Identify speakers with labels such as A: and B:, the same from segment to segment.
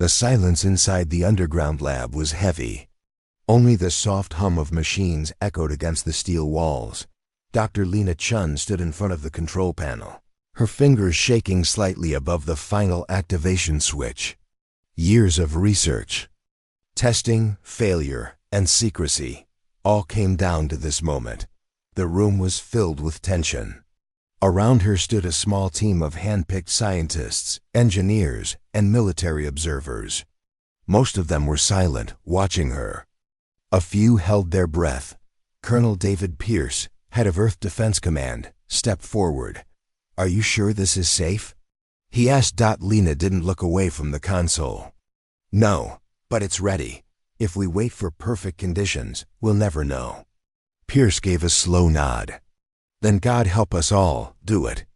A: The silence inside the underground lab was heavy. Only the soft hum of machines echoed against the steel walls. Dr. Lena Chun stood in front of the control panel, her fingers shaking slightly above the final activation switch. Years of research, testing, failure, and secrecy all came down to this moment. The room was filled with tension. Around her stood a small team of hand-picked scientists, engineers, and military observers. Most of them were silent, watching her. A few held their breath. Colonel David Pierce, head of Earth Defense Command, stepped forward. "Are you sure this is safe?" he asked. Lena didn't look away from the console. "No, but it's ready. If we wait for perfect conditions, we'll never know." Pierce gave a slow nod. "Then God help us all, do it."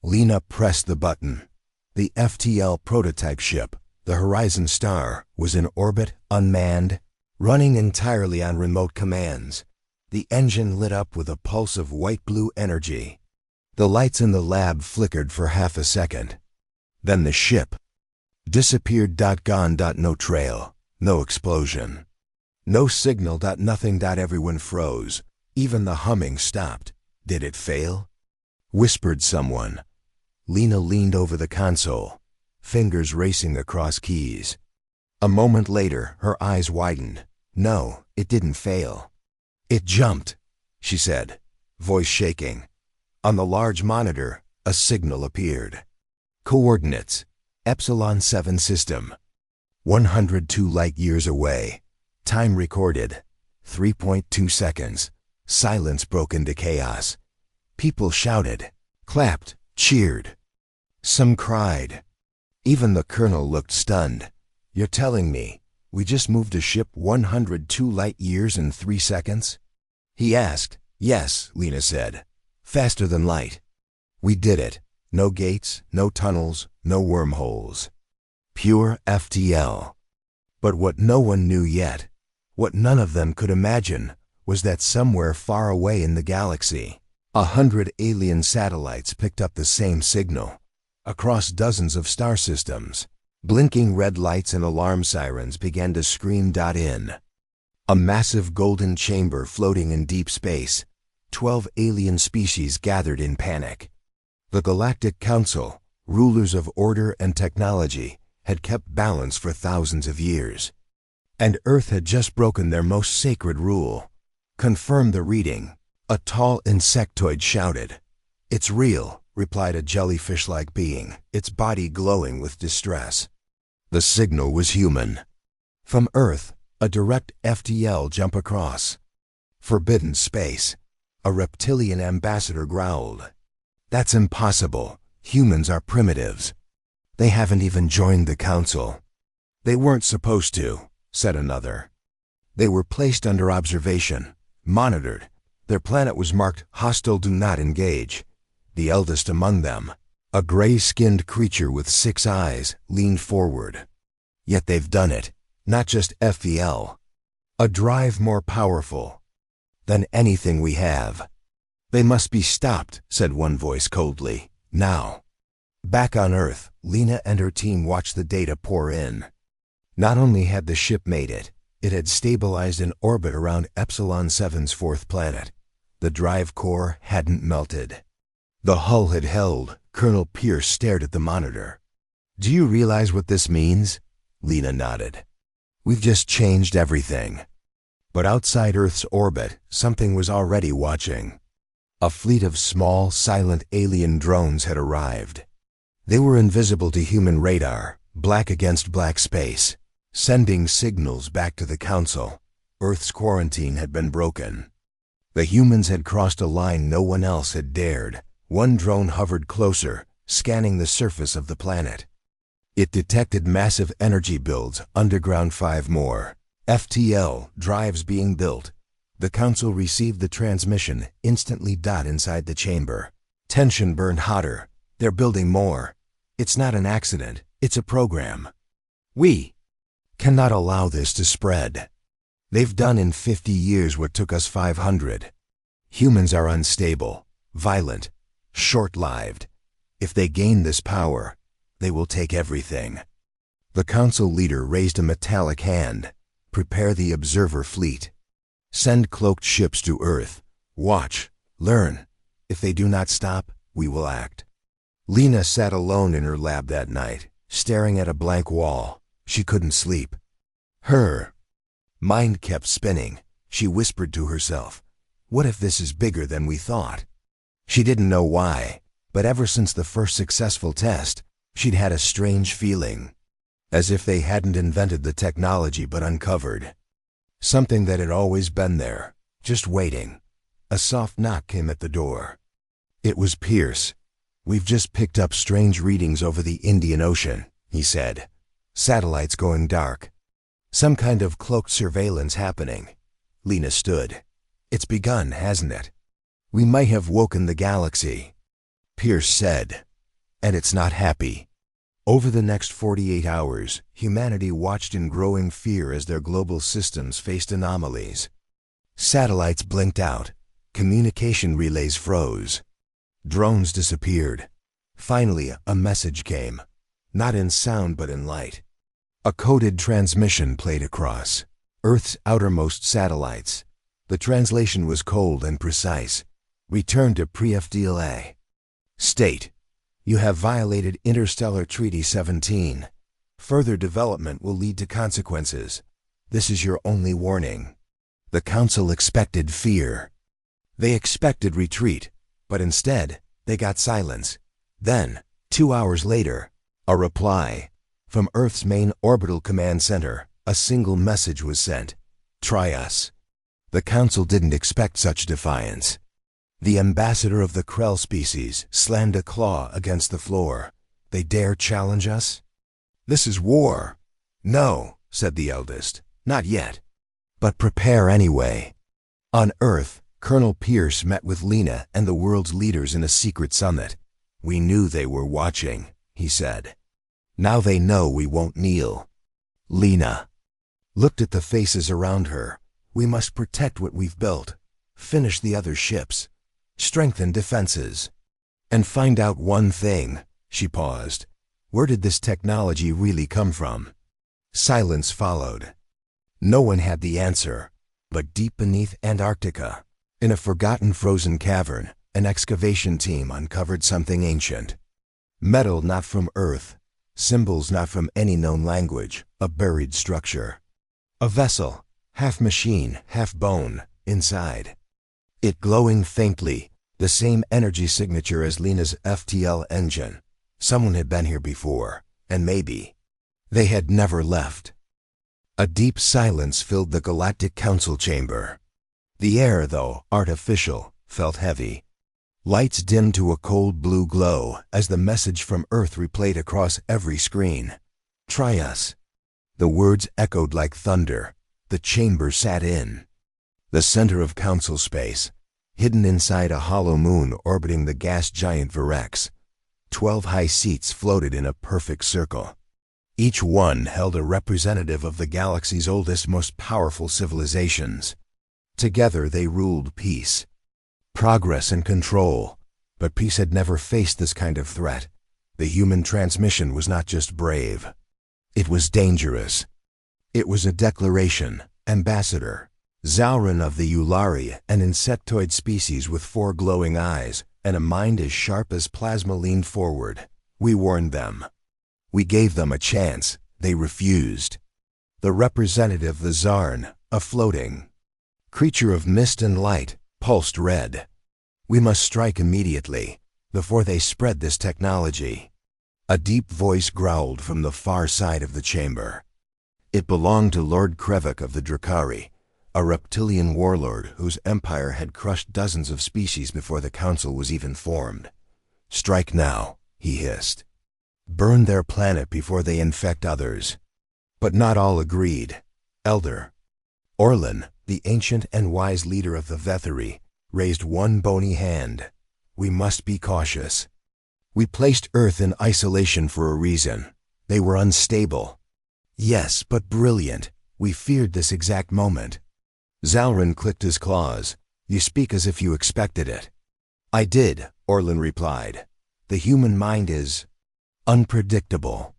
A: Lena pressed the button. The FTL prototype ship, the Horizon Star, was in orbit, unmanned, running entirely on remote commands. The engine lit up with a pulse of white-blue energy. The lights in the lab flickered for half a second. Then the ship disappeared. Gone. No trail, no explosion, no signal. Nothing. Everyone froze. Even the humming stopped. "Did it fail?" whispered someone. Lena leaned over the console, fingers racing across keys. A moment later, her eyes widened. "No, it didn't fail. It jumped," she said, voice shaking. On the large monitor, a signal appeared. Coordinates: Epsilon 7 system, 102 light-years away. Time recorded, 3.2 seconds. Silence broke into chaos. People shouted, clapped, cheered. Some cried. Even the colonel looked stunned. "You're telling me we just moved a ship 102 light-years in 3 seconds?" he asked. "Yes," Lena said. "Faster than light. We did it. No gates, no tunnels, no wormholes. Pure FTL." But what no one knew yet, what none of them could imagine, was that somewhere far away in the galaxy, 100 alien satellites picked up the same signal. Across dozens of star systems, blinking red lights and alarm sirens began to scream. In a massive golden chamber floating in deep space, 12 alien species gathered in panic. The Galactic Council, rulers of order and technology, had kept balance for thousands of years. And Earth had just broken their most sacred rule. "Confirm the reading," a tall insectoid shouted. "It's real," replied a jellyfish-like being, its body glowing with distress. The signal was human. From Earth, a direct FTL jump across. "Forbidden space," a reptilian ambassador growled. "That's impossible. Humans are primitives. They haven't even joined the council." "They weren't supposed to," said another. "They were placed under observation, monitored. Their planet was marked hostile, do not engage." The eldest among them, a gray-skinned creature with 6 eyes, leaned forward. "Yet they've done it. Not just FTL. A drive more powerful than anything we have." "They must be stopped," said one voice coldly. "Now." Back on Earth, Lena and her team watched the data pour in. Not only had the ship made it, it had stabilized in orbit around Epsilon 7's 4th planet. The drive core hadn't melted. The hull had held. Colonel Pierce stared at the monitor. "Do you realize what this means?" Lena nodded. "We've just changed everything." But outside Earth's orbit, something was already watching. A fleet of small, silent alien drones had arrived. They were invisible to human radar, black against black space, sending signals back to the Council. Earth's quarantine had been broken. The humans had crossed a line no one else had dared. One drone hovered closer, scanning the surface of the planet. It detected massive energy builds, underground 5 more. FTL drives being built. The Council received the transmission instantly. Inside the chamber, tension burned hotter. "They're building more. It's not an accident, it's a program. We cannot allow this to spread. They've done in 50 years what took us 500. Humans are unstable, violent, short-lived. If they gain this power, they will take everything." The council leader raised a metallic hand. Prepare the observer fleet. Send cloaked ships to Earth. Watch. Learn. If they do not stop, we will act. Lena sat alone in her lab that night, staring at a blank wall. She couldn't sleep. Her mind kept spinning. She whispered to herself, "What if this is bigger than we thought?" She didn't know why, but ever since the first successful test, she'd had a strange feeling. As if they hadn't invented the technology but uncovered something that had always been there, just waiting. A soft knock came at the door. It was Pierce. "We've just picked up strange readings over the Indian Ocean," he said. "Satellites going dark. Some kind of cloaked surveillance happening." Lena stood. "It's begun, hasn't it? We might have woken the galaxy," Pierce said. "And it's not happy." Over the next 48 hours, humanity watched in growing fear as their global systems faced anomalies. Satellites blinked out. Communication relays froze. Drones disappeared. Finally, a message came. Not in sound but in light. A coded transmission played across Earth's outermost satellites. The translation was cold and precise. "Return to pre-FTL. State: you have violated Interstellar Treaty 17. Further development will lead to consequences. This is your only warning." The council expected fear. They expected retreat, but instead, they got silence. Then, 2 hours later, a reply. From Earth's main orbital command center, a single message was sent. "Try us." The council didn't expect such defiance. The ambassador of the Krell species slammed a claw against the floor. "They dare challenge us? This is war." "No," said the eldest, "not yet. But prepare anyway." On Earth, Colonel Pierce met with Lena and the world's leaders in a secret summit. "We knew they were watching," he said. "Now they know we won't kneel." Lena looked at the faces around her. "We must protect what we've built, finish the other ships, strengthen defenses, and find out one thing." She paused. "Where did this technology really come from?" Silence followed. No one had the answer, but deep beneath Antarctica, in a forgotten frozen cavern, an excavation team uncovered something ancient. Metal not from Earth, symbols not from any known language, a buried structure. A vessel, half machine, half bone, inside. It glowing faintly, the same energy signature as Lena's FTL engine. Someone had been here before, and maybe they had never left. A deep silence filled the Galactic Council chamber. The air, though artificial, felt heavy. Lights dimmed to a cold blue glow as the message from Earth replayed across every screen. "Try us." The words echoed like thunder. The chamber sat in. The center of council space, hidden inside a hollow moon orbiting the gas giant Virex. 12 high seats floated in a perfect circle. Each one held a representative of the galaxy's oldest, most powerful civilizations. Together they ruled peace, progress, and control. But peace had never faced this kind of threat. The human transmission was not just brave. It was dangerous. It was a declaration. Ambassador Zalran of the Eulari, an insectoid species with 4 glowing eyes and a mind as sharp as plasma, leaned forward. "We warned them. We gave them a chance. They refused." The representative, the Zarn, a floating creature of mist and light, pulsed red. "We must strike immediately, before they spread this technology." A deep voice growled from the far side of the chamber. It belonged to Lord Krevik of the Drakari, a reptilian warlord whose empire had crushed dozens of species before the council was even formed. "Strike now," he hissed. "Burn their planet before they infect others." But not all agreed. Elder Orlin, the ancient and wise leader of the Vetheri, raised one bony hand. "We must be cautious. We placed Earth in isolation for a reason. They were unstable." "Yes, but brilliant. We feared this exact moment." Zalran clicked his claws. "You speak as if you expected it." "I did," Orlin replied. "The human mind is unpredictable.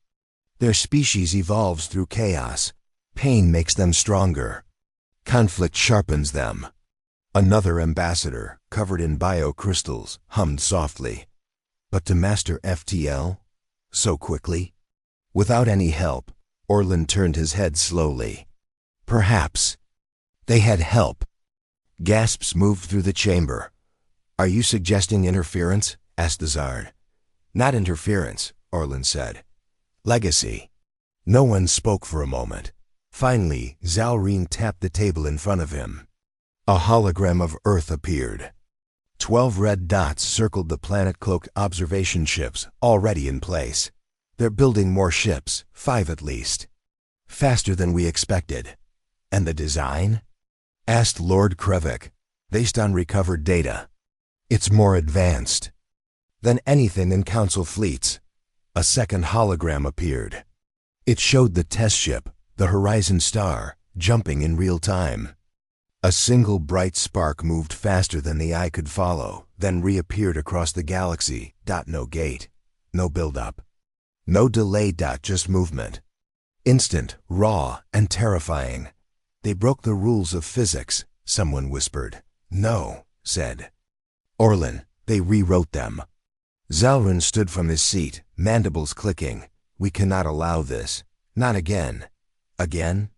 A: Their species evolves through chaos. Pain makes them stronger. Conflict sharpens them. Another ambassador, covered in biocrystals, hummed softly. But to master FTL? So quickly? Without any help, Orlin turned his head slowly. Perhaps. They had help. Gasps moved through the chamber. "Are you suggesting interference?" asked the Zard. "Not interference," Orlin said. "Legacy." No one spoke for a moment. Finally, Zalreen tapped the table in front of him. A hologram of Earth appeared. 12 red dots circled the planet-cloaked observation ships already in place. "They're building more ships, 5 at least. Faster than we expected." "And the design?" asked Lord Krevik. "Based on recovered data. It's more advanced than anything in Council fleets." A second hologram appeared. It showed the test ship, the Horizon Star, jumping in real time. A single bright spark moved faster than the eye could follow, then reappeared across the galaxy. No gate, no build-up, no delay. Just movement. Instant, raw, and terrifying. "They broke the rules of physics," someone whispered. "No," said Orlin. "They rewrote them." Zalreen stood from his seat, mandibles clicking. "We cannot allow this. Not again." "Again?"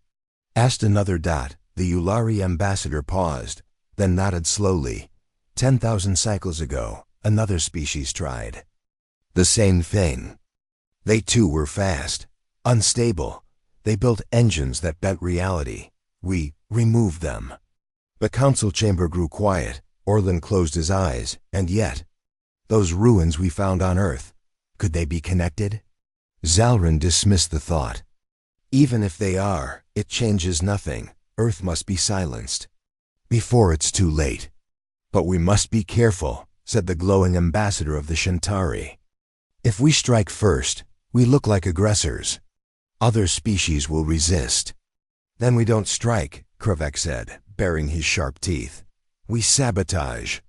A: asked another dot. The Ulari ambassador paused, then nodded slowly. 10,000 cycles ago, another species tried. The same thing. They too were fast, unstable. They built engines that bent reality. We removed them. The council chamber grew quiet. Orlin closed his eyes, and yet, those ruins we found on Earth, could they be connected? Zalreen dismissed the thought. Even if they are, it changes nothing. Earth must be silenced before it's too late. "But we must be careful," said the glowing ambassador of the Shantari. "If we strike first, we look like aggressors. Other species will resist." "Then we don't strike," Krevek said, baring his sharp teeth. "We sabotage."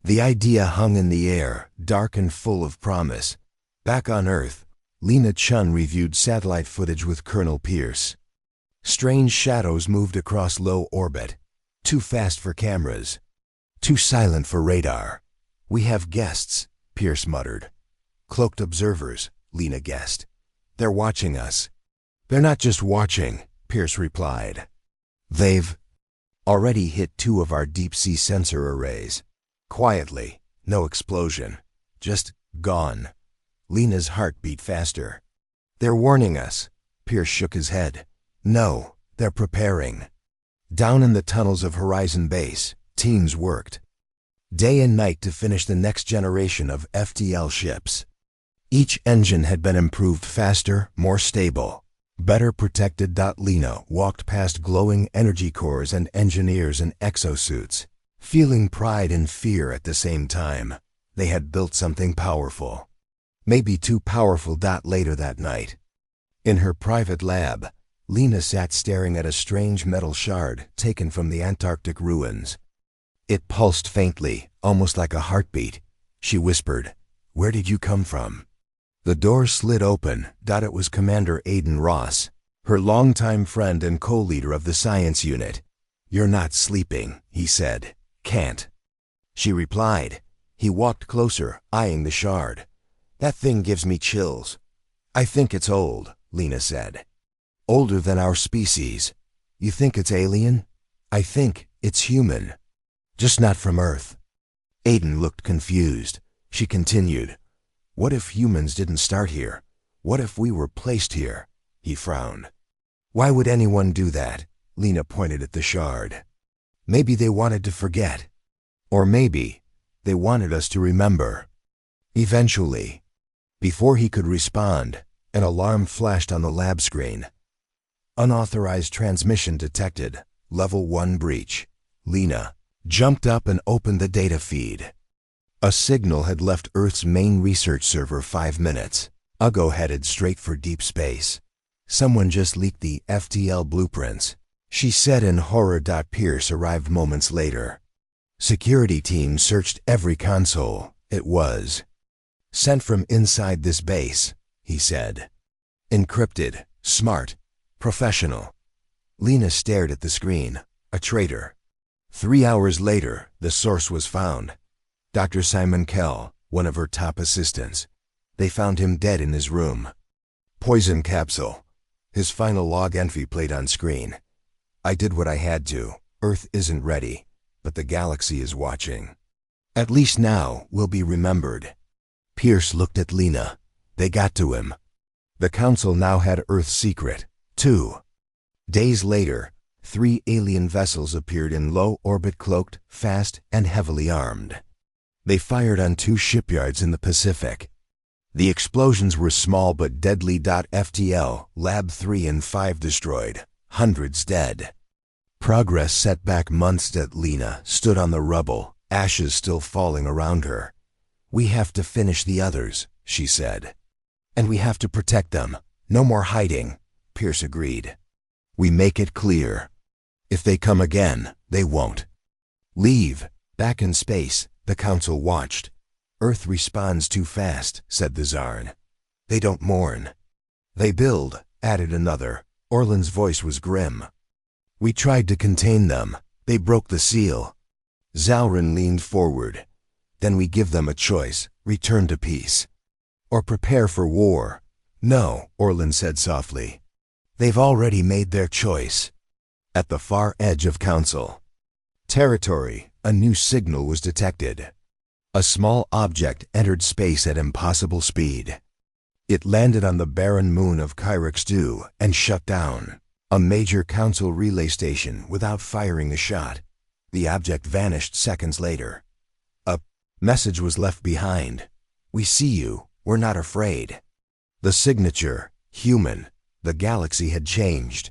A: The idea hung in the air, dark and full of promise. Back on Earth, Lena Chun reviewed satellite footage with Colonel Pierce. Strange shadows moved across low orbit. Too fast for cameras. Too silent for radar. "We have guests," Pierce muttered. "Cloaked observers," Lena guessed. "They're watching us." "They're not just watching," Pierce replied. "They've already hit 2 of our deep-sea sensor arrays. Quietly, no explosion. Just gone." Lena's heart beat faster. "They're warning us." Pierce shook his head. "No, they're preparing." Down in the tunnels of Horizon Base, teams worked day and night to finish the next generation of FTL ships. Each engine had been improved faster, more stable, better protected. Lena walked past glowing energy cores and engineers in exosuits, feeling pride and fear at the same time. They had built something powerful. Maybe too powerful. Later that night, in her private lab, Lena sat staring at a strange metal shard taken from the Antarctic ruins. It pulsed faintly, almost like a heartbeat. She whispered, "Where did you come from?" The door slid open. It was Commander Aiden Ross, her longtime friend and co-leader of the science unit. "You're not sleeping," he said. "Can't," she replied. He walked closer, eyeing the shard. "That thing gives me chills." "I think it's old," Lena said. "Older than our species." "You think it's alien?" "I think it's human. Just not from Earth." Aiden looked confused. She continued, "What if humans didn't start here? What if we were placed here?" He frowned. "Why would anyone do that?" Lena pointed at the shard. "Maybe they wanted to forget. Or maybe they wanted us to remember." Eventually, before he could respond, an alarm flashed on the lab screen. "Unauthorized transmission detected. Level 1 breach." Lena jumped up and opened the data feed. A signal had left Earth's main research server 5 minutes ago, headed straight for deep space. "Someone just leaked the FTL blueprints," she said in horror. Pierce arrived moments later. Security teams searched every console. "It was sent from inside this base," he said. Encrypted, smart, professional. Lena stared at the screen. A traitor. 3 hours later, the source was found. Dr. Simon Kell, one of her top assistants. They found him dead in his room. Poison capsule. His final log entry played on screen. I did what I had to. Earth isn't ready, but the galaxy is watching. At least now we'll be remembered. Pierce looked at Lena. They got to him. The Council now had Earth's secret, too. Days later, 3 alien vessels appeared in low orbit, cloaked, fast, and heavily armed. They fired on 2 shipyards in the Pacific. The explosions were small but deadly. FTL, Lab 3 and 5 destroyed, hundreds dead. Progress set back months. Lena stood on the rubble, ashes still falling around her. We have to finish the others, she said. And we have to protect them. No more hiding, Pierce agreed. We make it clear. If they come again, they won't. Leave. Back in space, the Council watched. Earth responds too fast, said the Czarn. They don't mourn. They build, added another. Orlan's voice was grim. We tried to contain them. They broke the seal. Zalrin leaned forward. Then we give them a choice, return to peace. Or prepare for war. No, Orlan said softly. They've already made their choice. At the far edge of Council territory, a new signal was detected. A small object entered space at impossible speed. It landed on the barren moon of Kyrix-2 and shut down a major Council relay station without firing a shot. The object vanished seconds later. A message was left behind. We see you. We're not afraid. The signature, human. The galaxy had changed.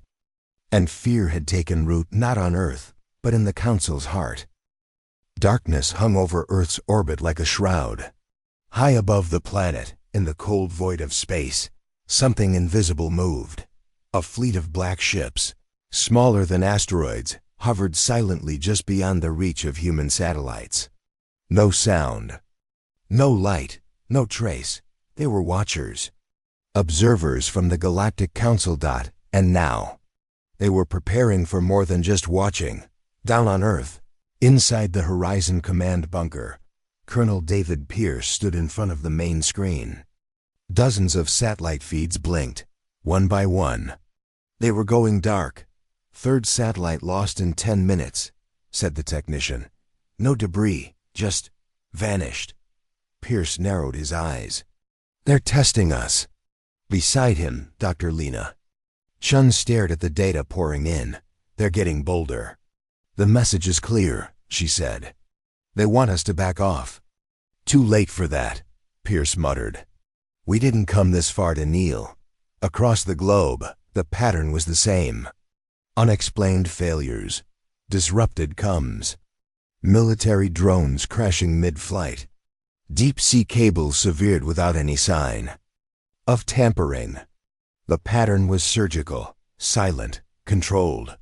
A: And fear had taken root not on Earth, but in the Council's heart. Darkness hung over Earth's orbit like a shroud. High above the planet, in the cold void of space, something invisible moved. A fleet of black ships, smaller than asteroids, hovered silently just beyond the reach of human satellites. No sound. No light. No trace. They were watchers. Observers from the Galactic Council. And now, they were preparing for more than just watching. Down on Earth, inside the Horizon Command bunker, Colonel David Pierce stood in front of the main screen. Dozens of satellite feeds blinked, one by one. They were going dark. Third satellite lost in 10 minutes, said the technician. No debris, just vanished. Pierce narrowed his eyes. They're testing us. Beside him, Dr. Lena. Chun stared at the data pouring in. They're getting bolder. The message is clear, she said. They want us to back off. Too late for that, Pierce muttered. We didn't come this far to kneel. Across the globe, the pattern was the same. Unexplained failures. Disrupted comms. Military drones crashing mid-flight. Deep-sea cables severed without any sign of tampering. The pattern was surgical, silent, controlled.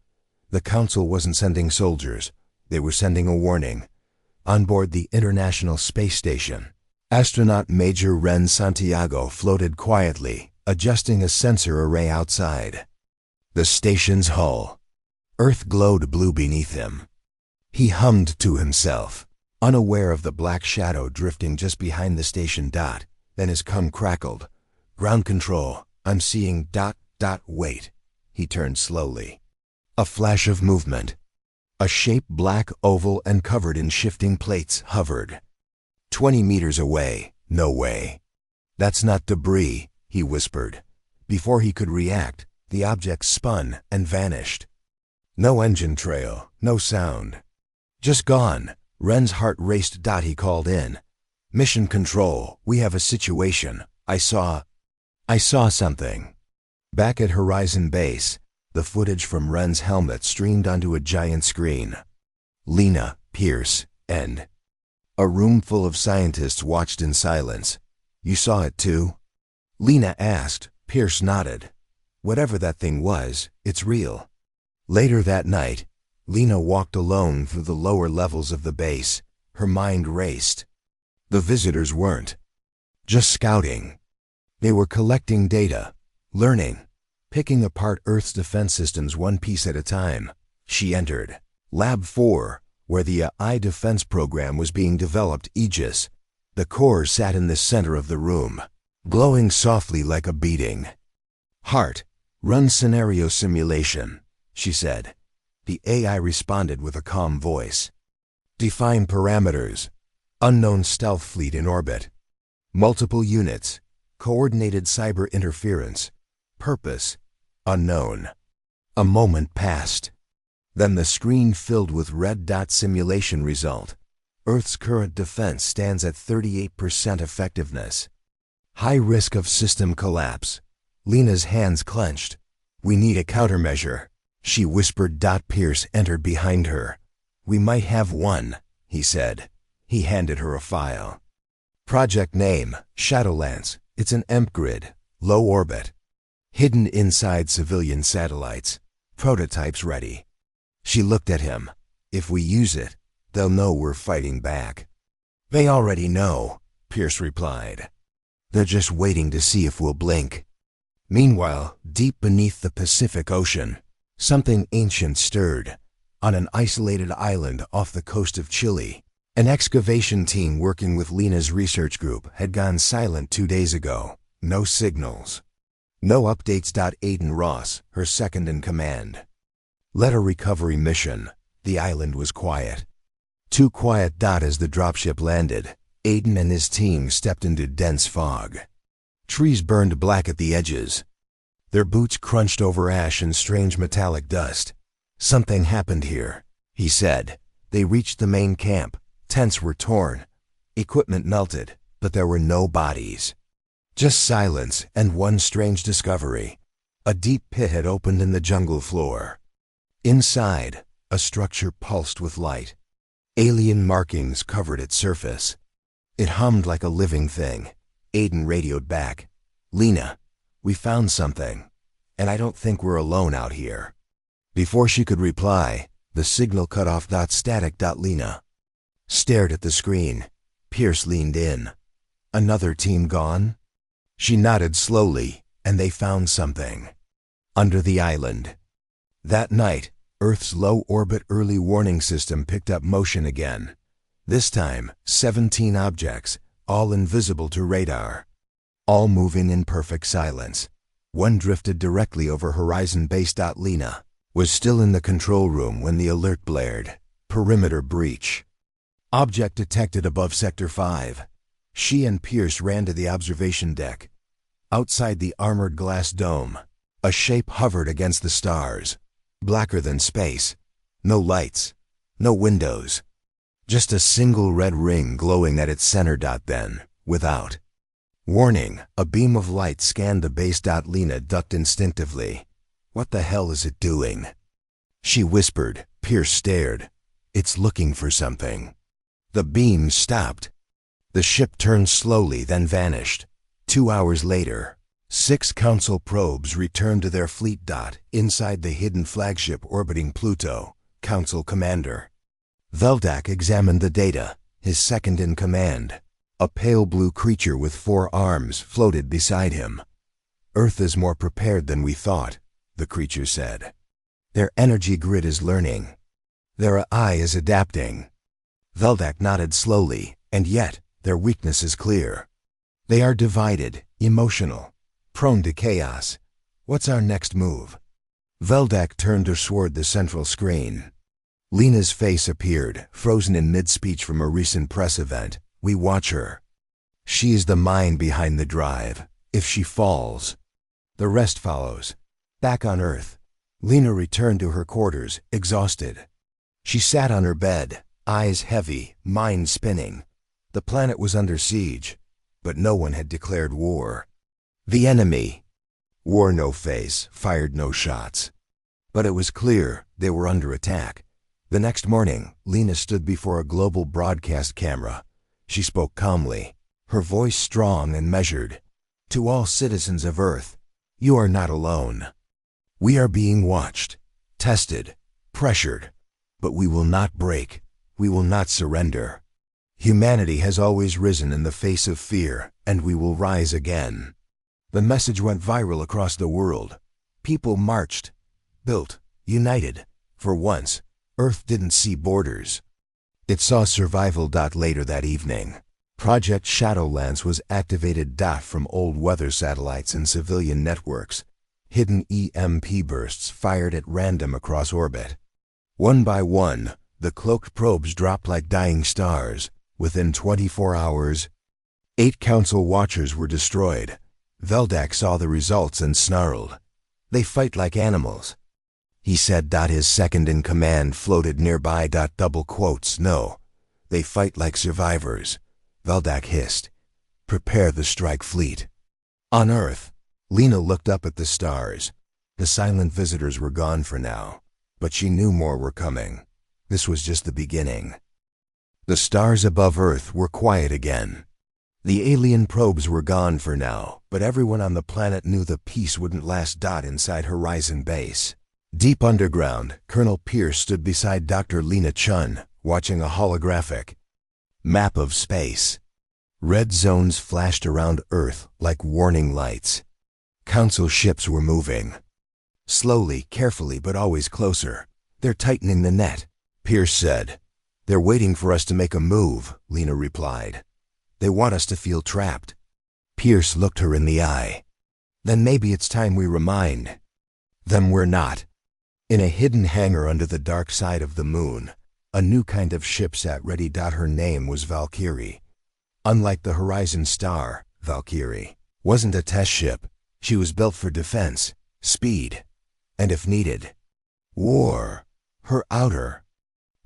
A: The Council wasn't sending soldiers. They were sending a warning. On board the International Space Station, astronaut Major Ren Santiago floated quietly, adjusting a sensor array outside the station's hull. Earth glowed blue beneath him. He hummed to himself, unaware of the black shadow drifting just behind the station. Then his cum crackled. Ground control, I'm seeing ... Wait. He turned slowly. A flash of movement. A shape black, oval, and covered in shifting plates hovered. 20 meters away. No way. That's not debris, he whispered. Before he could react, the object spun and vanished. No engine trail, no sound. Just gone. Ren's heart raced. He called in. Mission Control, we have a situation. I saw something. Back at Horizon Base, the footage from Ren's helmet streamed onto a giant screen. Lena, Pierce, and a room full of scientists watched in silence. You saw it too? Lena asked. Pierce nodded. Whatever that thing was, it's real. Later that night, Lena walked alone through the lower levels of the base. Her mind raced. The visitors weren't just scouting. They were collecting data, learning, picking apart Earth's defense systems one piece at a time. She entered Lab 4, where the AI defense program was being developed. Aegis, the core, sat in the center of the room, glowing softly like a beating heart. "Run scenario simulation," she said. The AI responded with a calm voice. "Define parameters. Unknown stealth fleet in orbit. Multiple units. Coordinated cyber interference. Purpose unknown." A moment passed. Then the screen filled with red dot. Simulation result. Earth's current defense stands at 38% effectiveness. High risk of system collapse. Lena's hands clenched. "We need a countermeasure," she whispered. Pierce entered behind her. "We might have one," he said. He handed her a file. "Project name, Shadowlance. It's an EMP grid, low orbit. Hidden inside civilian satellites. Prototypes ready." She looked at him. "If we use it, they'll know we're fighting back." "They already know," Pierce replied. "They're just waiting to see if we'll blink." Meanwhile, deep beneath the Pacific Ocean, something ancient stirred. On an isolated island off the coast of Chile, an excavation team working with Lena's research group had gone silent 2 days ago. No signals. No updates. Aiden Ross, her second in command, led a recovery mission. The island was quiet. Too quiet. As the dropship landed, Aiden and his team stepped into dense fog. Trees burned black at the edges. Their boots crunched over ash and strange metallic dust. "Something happened here," he said. They reached the main camp. Tents were torn. Equipment melted, but there were no bodies. Just silence and one strange discovery. A deep pit had opened in the jungle floor. Inside, a structure pulsed with light. Alien markings covered its surface. It hummed like a living thing. Aiden radioed back. "Lena, we found something, and I don't think we're alone out here." Before she could reply, the signal cut off. Static. Lena stared at the screen. Pierce leaned in. "Another team gone?" She nodded slowly, and they found something under the island. That night, Earth's low-orbit early warning system picked up motion again. This time, 17 objects, all invisible to radar, all moving in perfect silence. One drifted directly over Horizon Base. Lena was still in the control room when the alert blared. "Perimeter breach. Object detected above Sector 5. She and Pierce ran to the observation deck. Outside the armored glass dome, a shape hovered against the stars, blacker than space. No lights, no windows. Just a single red ring glowing at its center. Then, without warning, a beam of light scanned the base. Lena ducked instinctively. "What the hell is it doing?" she whispered. Pierce stared. "It's looking for something." The beam stopped. The ship turned slowly, then vanished. 2 hours later, 6 Council probes returned to their fleet. Inside the hidden flagship orbiting Pluto, Council Commander Veldak examined the data. His second in command, a pale blue creature with 4 arms, floated beside him. "Earth is more prepared than we thought," the creature said. "Their energy grid is learning. Their AI is adapting." Veldak nodded slowly, "And yet, their weakness is clear. They are divided, emotional, prone to chaos. What's our next move?" Veldak turned toward the central screen. Lena's face appeared, frozen in mid-speech from a recent press event. "We watch her. She is the mind behind the drive. If she falls, the rest follows." Back on Earth, Lena returned to her quarters, exhausted. She sat on her bed, eyes heavy, mind spinning. The planet was under siege, but no one had declared war. The enemy wore no face, fired no shots. But it was clear they were under attack. The next morning, Lena stood before a global broadcast camera. She spoke calmly, her voice strong and measured. "To all citizens of Earth, you are not alone. We are being watched, tested, pressured, but we will not break. We will not surrender. Humanity has always risen in the face of fear, and we will rise again." The message went viral across the world. People marched, built, united. For once, Earth didn't see borders. It saw survival. Later that evening, Project Shadowlands was activated. From old weather satellites and civilian networks, hidden EMP bursts fired at random across orbit. One by one, the cloaked probes dropped like dying stars. Within 24 hours, 8 Council Watchers were destroyed. Veldak saw the results and snarled. "They fight like animals," he said. His second-in-command floated nearby. Double quotes. "No, they fight like survivors," Veldak hissed. "Prepare the strike fleet." On Earth, Lena looked up at the stars. The silent visitors were gone for now, but she knew more were coming. This was just the beginning. The stars above Earth were quiet again. The alien probes were gone for now, but everyone on the planet knew the peace wouldn't last. Inside Horizon Base, deep underground, Colonel Pierce stood beside Dr. Lena Chun, watching a holographic map of space. Red zones flashed around Earth like warning lights. Council ships were moving. Slowly, carefully, but always closer. "They're tightening the net," Pierce said. "They're waiting for us to make a move," Lena replied. "They want us to feel trapped." Pierce looked her in the eye. "Then maybe it's time we remind them we're not." In a hidden hangar under the dark side of the moon, a new kind of ship sat ready. Her name was Valkyrie. Unlike the Horizon Star, Valkyrie wasn't a test ship. She was built for defense, speed, and if needed, war. Her outer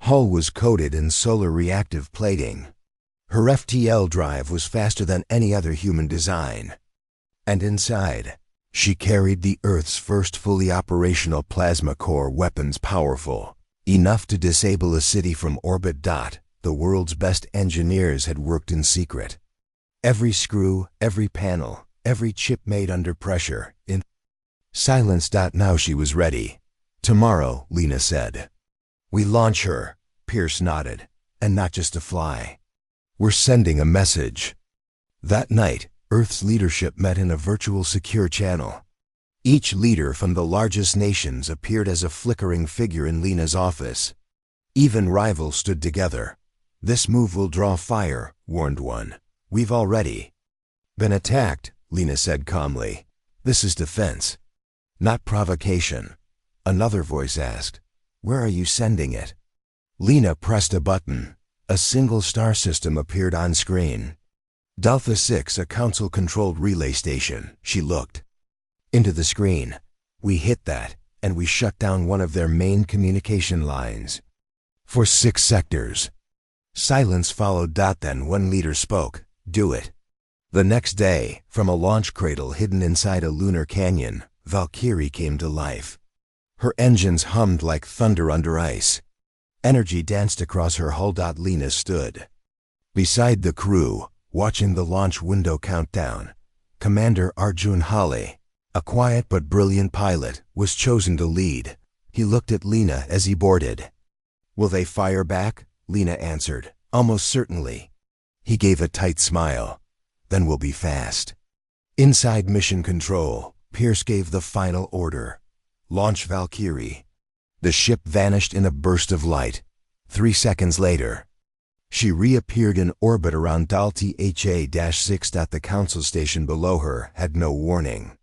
A: hull was coated in solar reactive plating. Her FTL drive was faster than any other human design. And inside, she carried the Earth's first fully operational plasma core weapons, powerful enough to disable a city from orbit. The world's best engineers had worked in secret. Every screw, every panel, every chip made under pressure, in silence. Now she was ready. "Tomorrow," Lena said, "we launch her." Pierce nodded. "And not just to fly. We're sending a message." That night, Earth's leadership met in a virtual secure channel. Each leader from the largest nations appeared as a flickering figure in Lena's office. Even rivals stood together. "This move will draw fire," warned one. "We've already been attacked," Lena said calmly. "This is defense, not provocation." Another voice asked, "Where are you sending it?" Lena pressed a button. A single star system appeared on screen. Delta 6, a council-controlled relay station. She looked into the screen. "We hit that, and we shut down one of their main communication lines for 6 sectors. Silence followed. Then one leader spoke. "Do it." The next day, from a launch cradle hidden inside a lunar canyon, Valkyrie came to life. Her engines hummed like thunder under ice. Energy danced across her hull. Lena stood beside the crew, watching the launch window countdown. Commander Arjun Hale, a quiet but brilliant pilot, was chosen to lead. He looked at Lena as he boarded. "Will they fire back?" Lena answered. "Almost certainly." He gave a tight smile. "Then we'll be fast." Inside Mission Control, Pierce gave the final order. "Launch Valkyrie." The ship vanished in a burst of light. 3 seconds later, she reappeared in orbit around Dalty HA-6. The council station below her had no warning.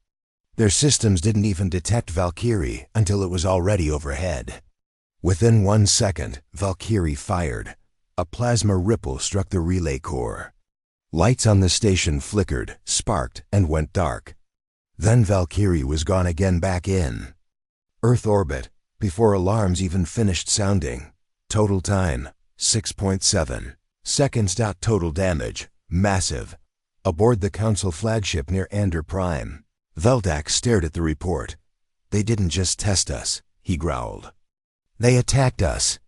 A: Their systems didn't even detect Valkyrie until it was already overhead. Within 1 second, Valkyrie fired. A plasma ripple struck the relay core. Lights on the station flickered, sparked, and went dark. Then Valkyrie was gone again, back in Earth orbit, before alarms even finished sounding. Total time, 6.7 seconds. Total damage, massive. Aboard the Council flagship near Ander Prime, Veldak stared at the report. "They didn't just test us," he growled. "They attacked us."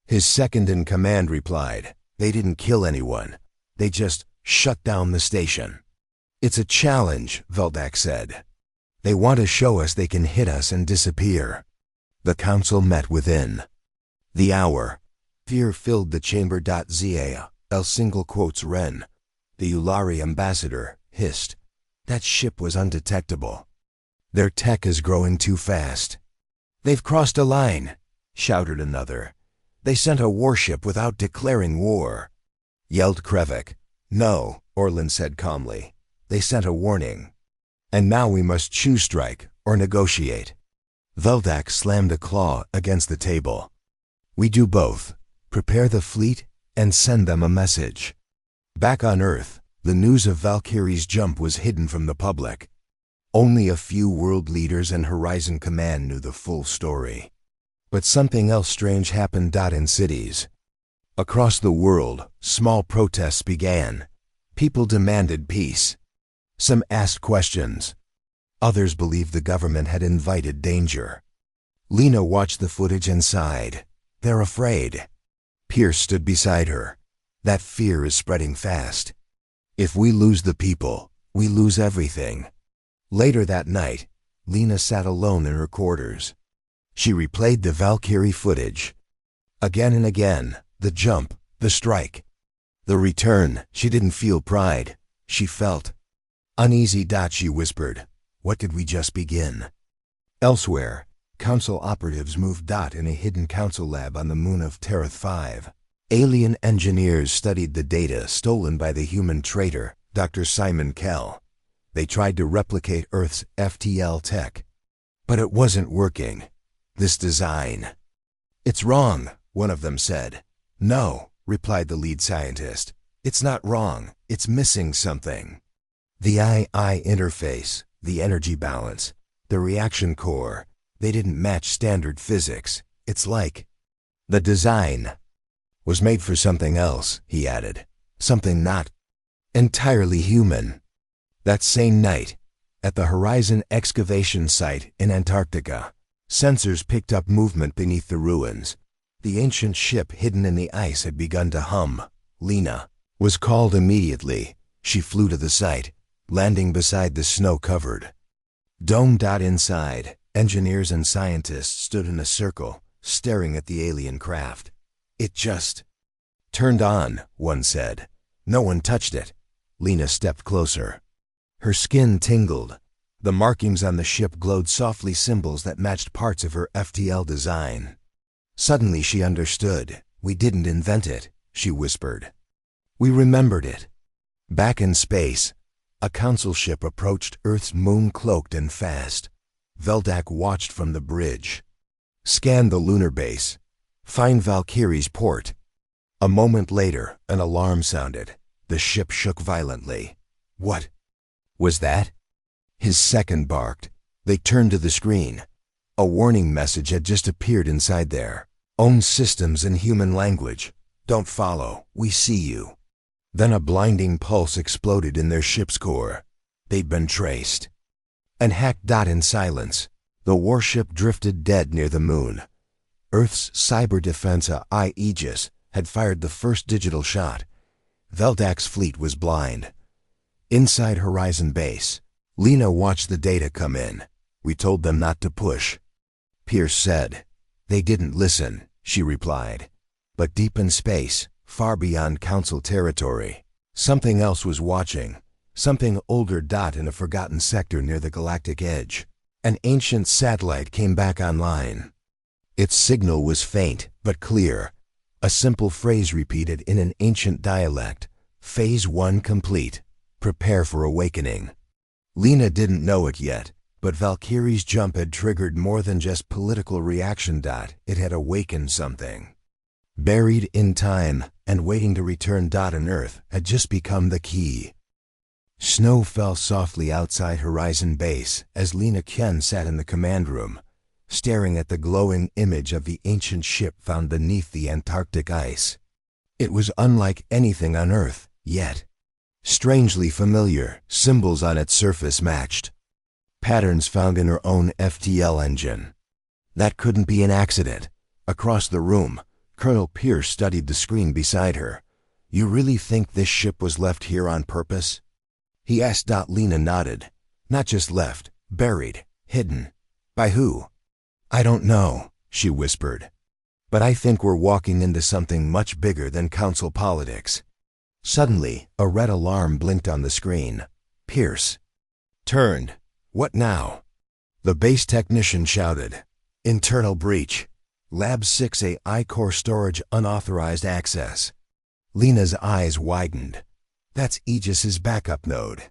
A: His second-in-command replied, "They didn't kill anyone. They just shut down the station." "It's a challenge," Veldak said. "They want to show us they can hit us and disappear." The council met within the hour. Fear filled the chamber. Zia, L single quotes Ren, the Ulari ambassador, hissed, That ship was undetectable. Their tech is growing too fast. They've crossed a line, shouted another. They sent a warship without declaring war, yelled Krevik. No, Orlin said calmly. They sent a warning. And now we must choose strike or negotiate. Veldak slammed a claw against the table. We do both. Prepare the fleet and send them a message. Back on Earth, the news of Valkyrie's jump was hidden from the public. Only a few world leaders and Horizon Command knew the full story. But something else strange happened in cities. Across the world, small protests began. People demanded peace. Some asked questions. Others believed the government had invited danger. Lena watched the footage and sighed. They're afraid. Pierce stood beside her. That fear is spreading fast. If we lose the people, we lose everything. Later that night, Lena sat alone in her quarters. She replayed the Valkyrie footage. Again and again, the jump, the strike. The return, she didn't feel pride. She felt uneasy. She whispered, "What did we just begin?" Elsewhere, Council operatives moved in a hidden Council lab on the moon of Terrath 5. Alien engineers studied the data stolen by the human traitor, Dr. Simon Kell. They tried to replicate Earth's FTL tech. But it wasn't working. This design. It's wrong, one of them said. No, replied the lead scientist. It's not wrong. It's missing something. The I interface, the energy balance, the reaction core, they didn't match standard physics. It's like the design was made for something else, he added. Something not entirely human. That same night, at the Horizon excavation site in Antarctica, sensors picked up movement beneath the ruins. The ancient ship hidden in the ice had begun to hum. Lena was called immediately. She flew to the site, landing beside the snow-covered dome. Inside, engineers and scientists stood in a circle, staring at the alien craft. It just turned on, one said. No one touched it. Lena stepped closer. Her skin tingled. The markings on the ship glowed softly, symbols that matched parts of her FTL design. Suddenly she understood. We didn't invent it, she whispered. We remembered it. Back in space, a Council ship approached Earth's moon, cloaked and fast. Veldak watched from the bridge. Scanned the lunar base. Find Valkyrie's port. A moment later, an alarm sounded. The ship shook violently. What was that? His second barked. They turned to the screen. A warning message had just appeared inside there. Own systems in human language. Don't follow. We see you. Then a blinding pulse exploded in their ship's core. They'd been traced and hacked. In silence, the warship drifted dead near the moon. Earth's cyber defense Aegis had fired the first digital shot. Veldak's fleet was blind. Inside Horizon Base, Lena watched the data come in. We told them not to push. Pierce said. They didn't listen, she replied. But deep in space, far beyond Council territory, something else was watching. Something older. In a forgotten sector near the galactic edge, an ancient satellite came back online. Its signal was faint but clear. A simple phrase repeated in an ancient dialect. Phase 1 complete. Prepare for awakening. Lena didn't know it yet, but Valkyrie's jump had triggered more than just political reaction. It had awakened something. Buried in time and waiting to return. On Earth had just become the key. Snow fell softly outside Horizon Base as Lena Ken sat in the command room, staring at the glowing image of the ancient ship found beneath the Antarctic ice. It was unlike anything on Earth, yet strangely familiar. Symbols on its surface matched patterns found in her own FTL engine. That couldn't be an accident. Across the room, Colonel Pierce studied the screen beside her. You really think this ship was left here on purpose? He asked. Lena nodded. Not just left, buried, hidden. By who? I don't know, she whispered. But I think we're walking into something much bigger than Council politics. Suddenly, a red alarm blinked on the screen. Pierce. turned. What now? The base technician shouted. Internal breach. Lab 6A I-Core storage unauthorized access. Lena's eyes widened. That's Aegis's backup node.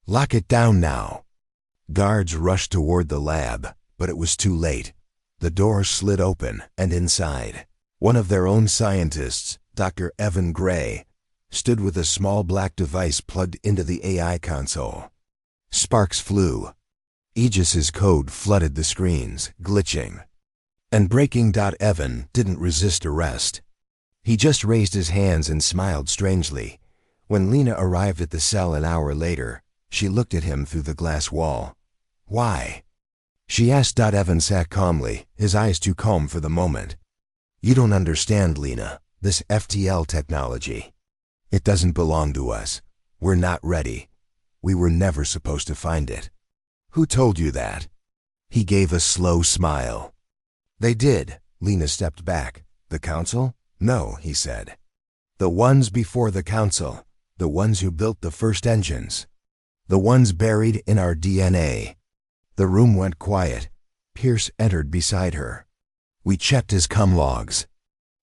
A: Lock it down now. Guards rushed toward the lab, but it was too late. The door slid open, and inside, one of their own scientists, Dr. Evan Gray, stood with a small black device plugged into the AI console. Sparks flew. Aegis's code flooded the screens, glitching. And Breaking. Evan didn't resist arrest. He just raised his hands and smiled strangely. When Lena arrived at the cell an hour later, she looked at him through the glass wall. Why? She asked. Evan sat calmly, his eyes too calm for the moment. You don't understand, Lena. This FTL technology. It doesn't belong to us. We're not ready. We were never supposed to find it. Who told you that? He gave a slow smile. They did. Lena stepped back. The council? No, he said. The ones before the council. The ones who built the first engines. The ones buried in our DNA. The room went quiet. Pierce entered beside her. We checked his comm logs.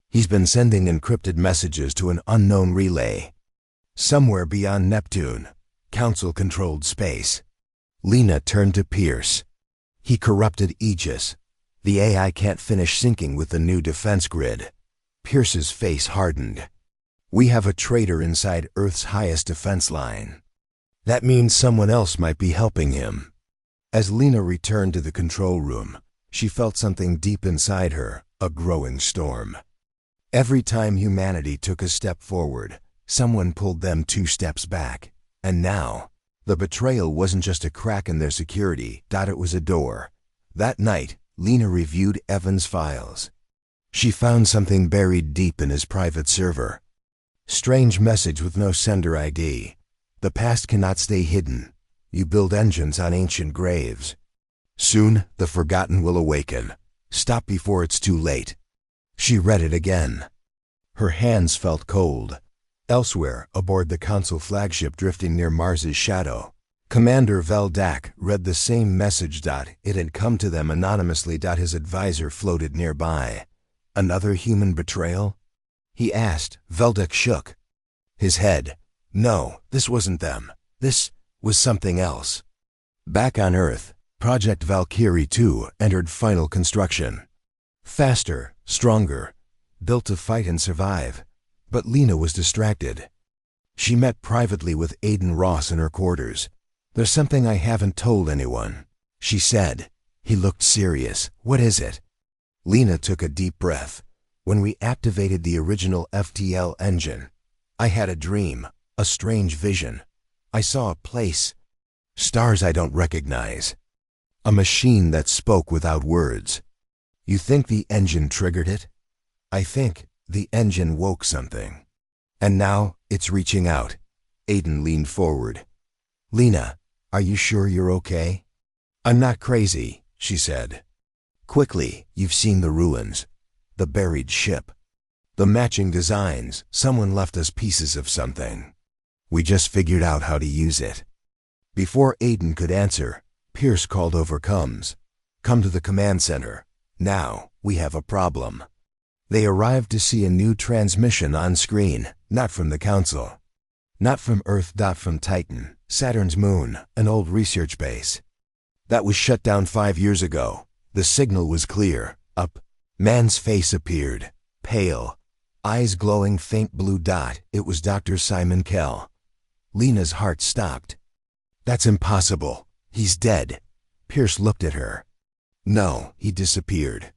A: He's been sending encrypted messages to an unknown relay. Somewhere beyond Neptune. Council-controlled space. Lena turned to Pierce. He corrupted Aegis. The AI can't finish syncing with the new defense grid. Pierce's face hardened. We have a traitor inside Earth's highest defense line. That means someone else might be helping him. As Lena returned to the control room, she felt something deep inside her, a growing storm. Every time humanity took a step forward, someone pulled them 2 steps back. And now, the betrayal wasn't just a crack in their security, it was a door. That night, Lena reviewed Evan's files. She found something buried deep in his private server. Strange message with no sender ID. The past cannot stay hidden. You build engines on ancient graves. Soon, the forgotten will awaken. Stop before it's too late. She read it again. Her hands felt cold. Elsewhere, aboard the Council flagship drifting near Mars's shadow, Commander Veldak read the same message. It had come to them anonymously. His advisor floated nearby. Another human betrayal? He asked. Veldak shook his head. No, this wasn't them. This was something else. Back on Earth, Project Valkyrie 2 entered final construction. Faster, stronger, built to fight and survive. But Lena was distracted. She met privately with Aiden Ross in her quarters. There's something I haven't told anyone, she said. He looked serious. What is it? Lena took a deep breath. When we activated the original FTL engine, I had a dream, a strange vision. I saw a place, stars I don't recognize. A machine that spoke without words. You think the engine triggered it? I think the engine woke something. And now it's reaching out. Aiden leaned forward. Lena, are you sure you're okay? I'm not crazy, she said. Quickly, you've seen the ruins. The buried ship. The matching designs. Someone left us pieces of something. We just figured out how to use it. Before Aiden could answer, Pierce called over comms. Come to the command center. Now, we have a problem. They arrived to see a new transmission on screen, not from the Council. Not from Earth. From Titan, Saturn's moon, an old research base. That was shut down 5 years ago. The signal was clear. Up. Man's face appeared. Pale. Eyes glowing faint blue dot. It was Dr. Simon Kell. Lena's heart stopped. That's impossible. He's dead. Pierce looked at her. No, he disappeared.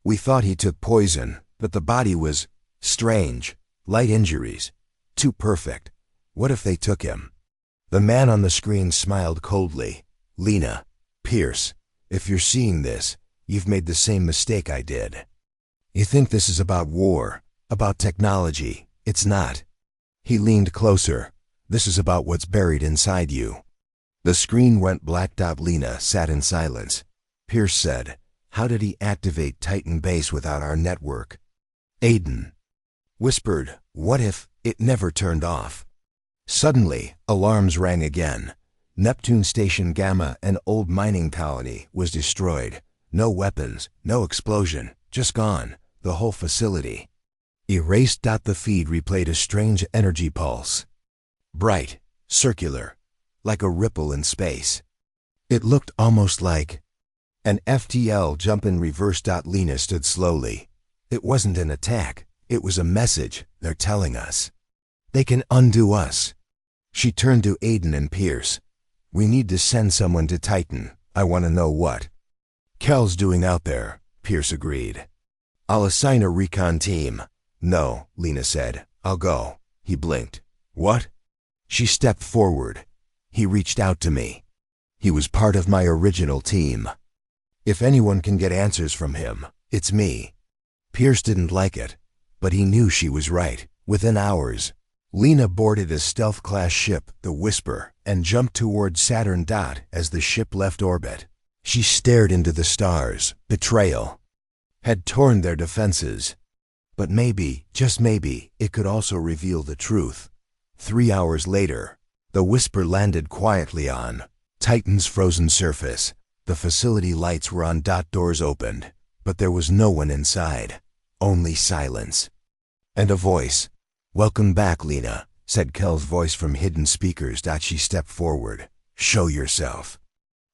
A: We thought he took poison, but the body was strange. Light injuries. Too perfect. What if they took him? The man on the screen smiled coldly. Lena, Pierce, if you're seeing this, you've made the same mistake I did. You think this is about war, about technology. It's not. He leaned closer. This is about what's buried inside you. The screen went black. Lena sat in silence. Pierce said, how did he activate Titan Base without our network? Aiden whispered, what if it never turned off? Suddenly, alarms rang again. Neptune Station Gamma, an old mining colony, was destroyed. No weapons, no explosion, just gone, the whole facility. Erased. The feed replayed a strange energy pulse. Bright, circular, like a ripple in space. It looked almost like an FTL jump in reverse. Lena stood slowly. It wasn't an attack, it was a message. They're telling us they can undo us. She turned to Aiden and Pierce. We need to send someone to Titan. I want to know what Kel's doing out there, Pierce agreed. I'll assign a recon team. No, Lena said. I'll go. He blinked. What? She stepped forward. He reached out to me. He was part of my original team. If anyone can get answers from him, it's me. Pierce didn't like it, but he knew she was right. Within hours, Lena boarded a stealth-class ship, the Whisper, and jumped toward Saturn. As the ship left orbit, she stared into the stars. Betrayal had torn their defenses. But maybe, just maybe, it could also reveal the truth. 3 hours later, the Whisper landed quietly on Titan's frozen surface. The facility lights were on. Doors opened, but there was no one inside. Only silence. And a voice. Welcome back, Lena, said Kel's voice from hidden speakers. She stepped forward. Show yourself.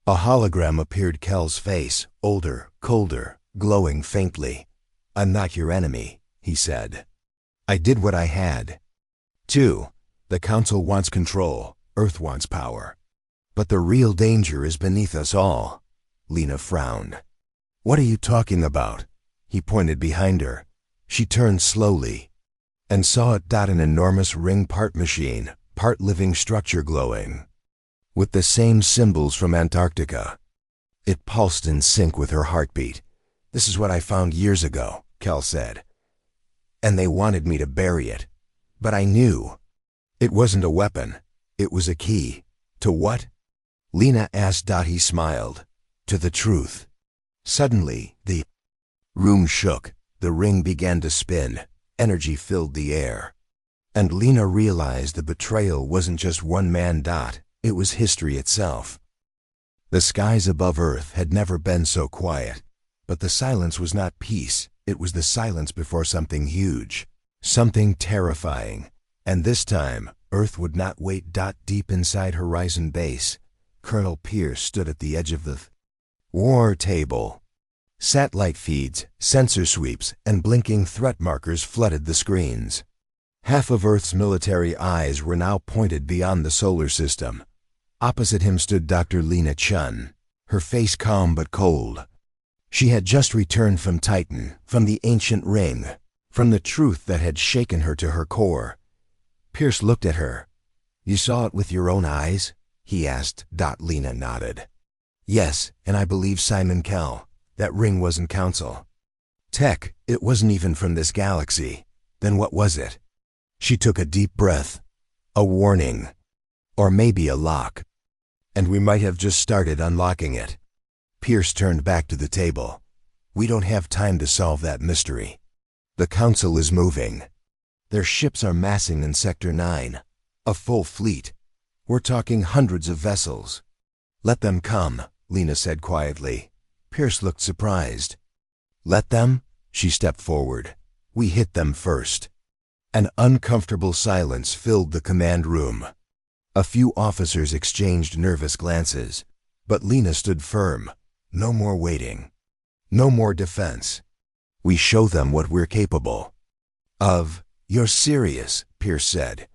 A: A hologram appeared. Kel's face, older, colder, glowing faintly. I'm not your enemy, he said. I did what I had. 2. The Council wants control. Earth wants power. But the real danger is beneath us all. Lena frowned. What are you talking about? He pointed behind her. She turned slowly and saw it. An enormous ring, part machine, part living structure, glowing with the same symbols from Antarctica. It pulsed in sync with her heartbeat. This is what I found years ago, Kel said. And they wanted me to bury it. But I knew. It wasn't a weapon. It was a key. To what? Lena asked. He smiled. To the truth. Suddenly, the room shook. The ring began to spin. Energy filled the air. And Lena realized the betrayal wasn't just one man. It was history itself. The skies above Earth had never been so quiet. But the silence was not peace. It was the silence before something huge. Something terrifying. And this time, Earth would not wait. Deep inside Horizon Base, Colonel Pierce stood at the edge of the war table. Satellite feeds, sensor sweeps, and blinking threat markers flooded the screens. Half of Earth's military eyes were now pointed beyond the solar system. Opposite him stood Dr. Lena Chun, her face calm but cold. She had just returned from Titan, from the ancient ring, from the truth that had shaken her to her core. Pierce looked at her. You saw it with your own eyes? He asked. Lena nodded. Yes, and I believe Simon Kell. That ring wasn't Council tech. It wasn't even from this galaxy. Then what was it? She took a deep breath. A warning. Or maybe a lock. And we might have just started unlocking it. Pierce turned back to the table. We don't have time to solve that mystery. The Council is moving. Their ships are massing in Sector 9. A full fleet. We're talking hundreds of vessels. Let them come, Lena said quietly. Pierce looked surprised. Let them? She stepped forward. We hit them first. An uncomfortable silence filled the command room. A few officers exchanged nervous glances, but Lena stood firm. No more waiting. No more defense. We show them what we're capable of. You're serious, Pierce said.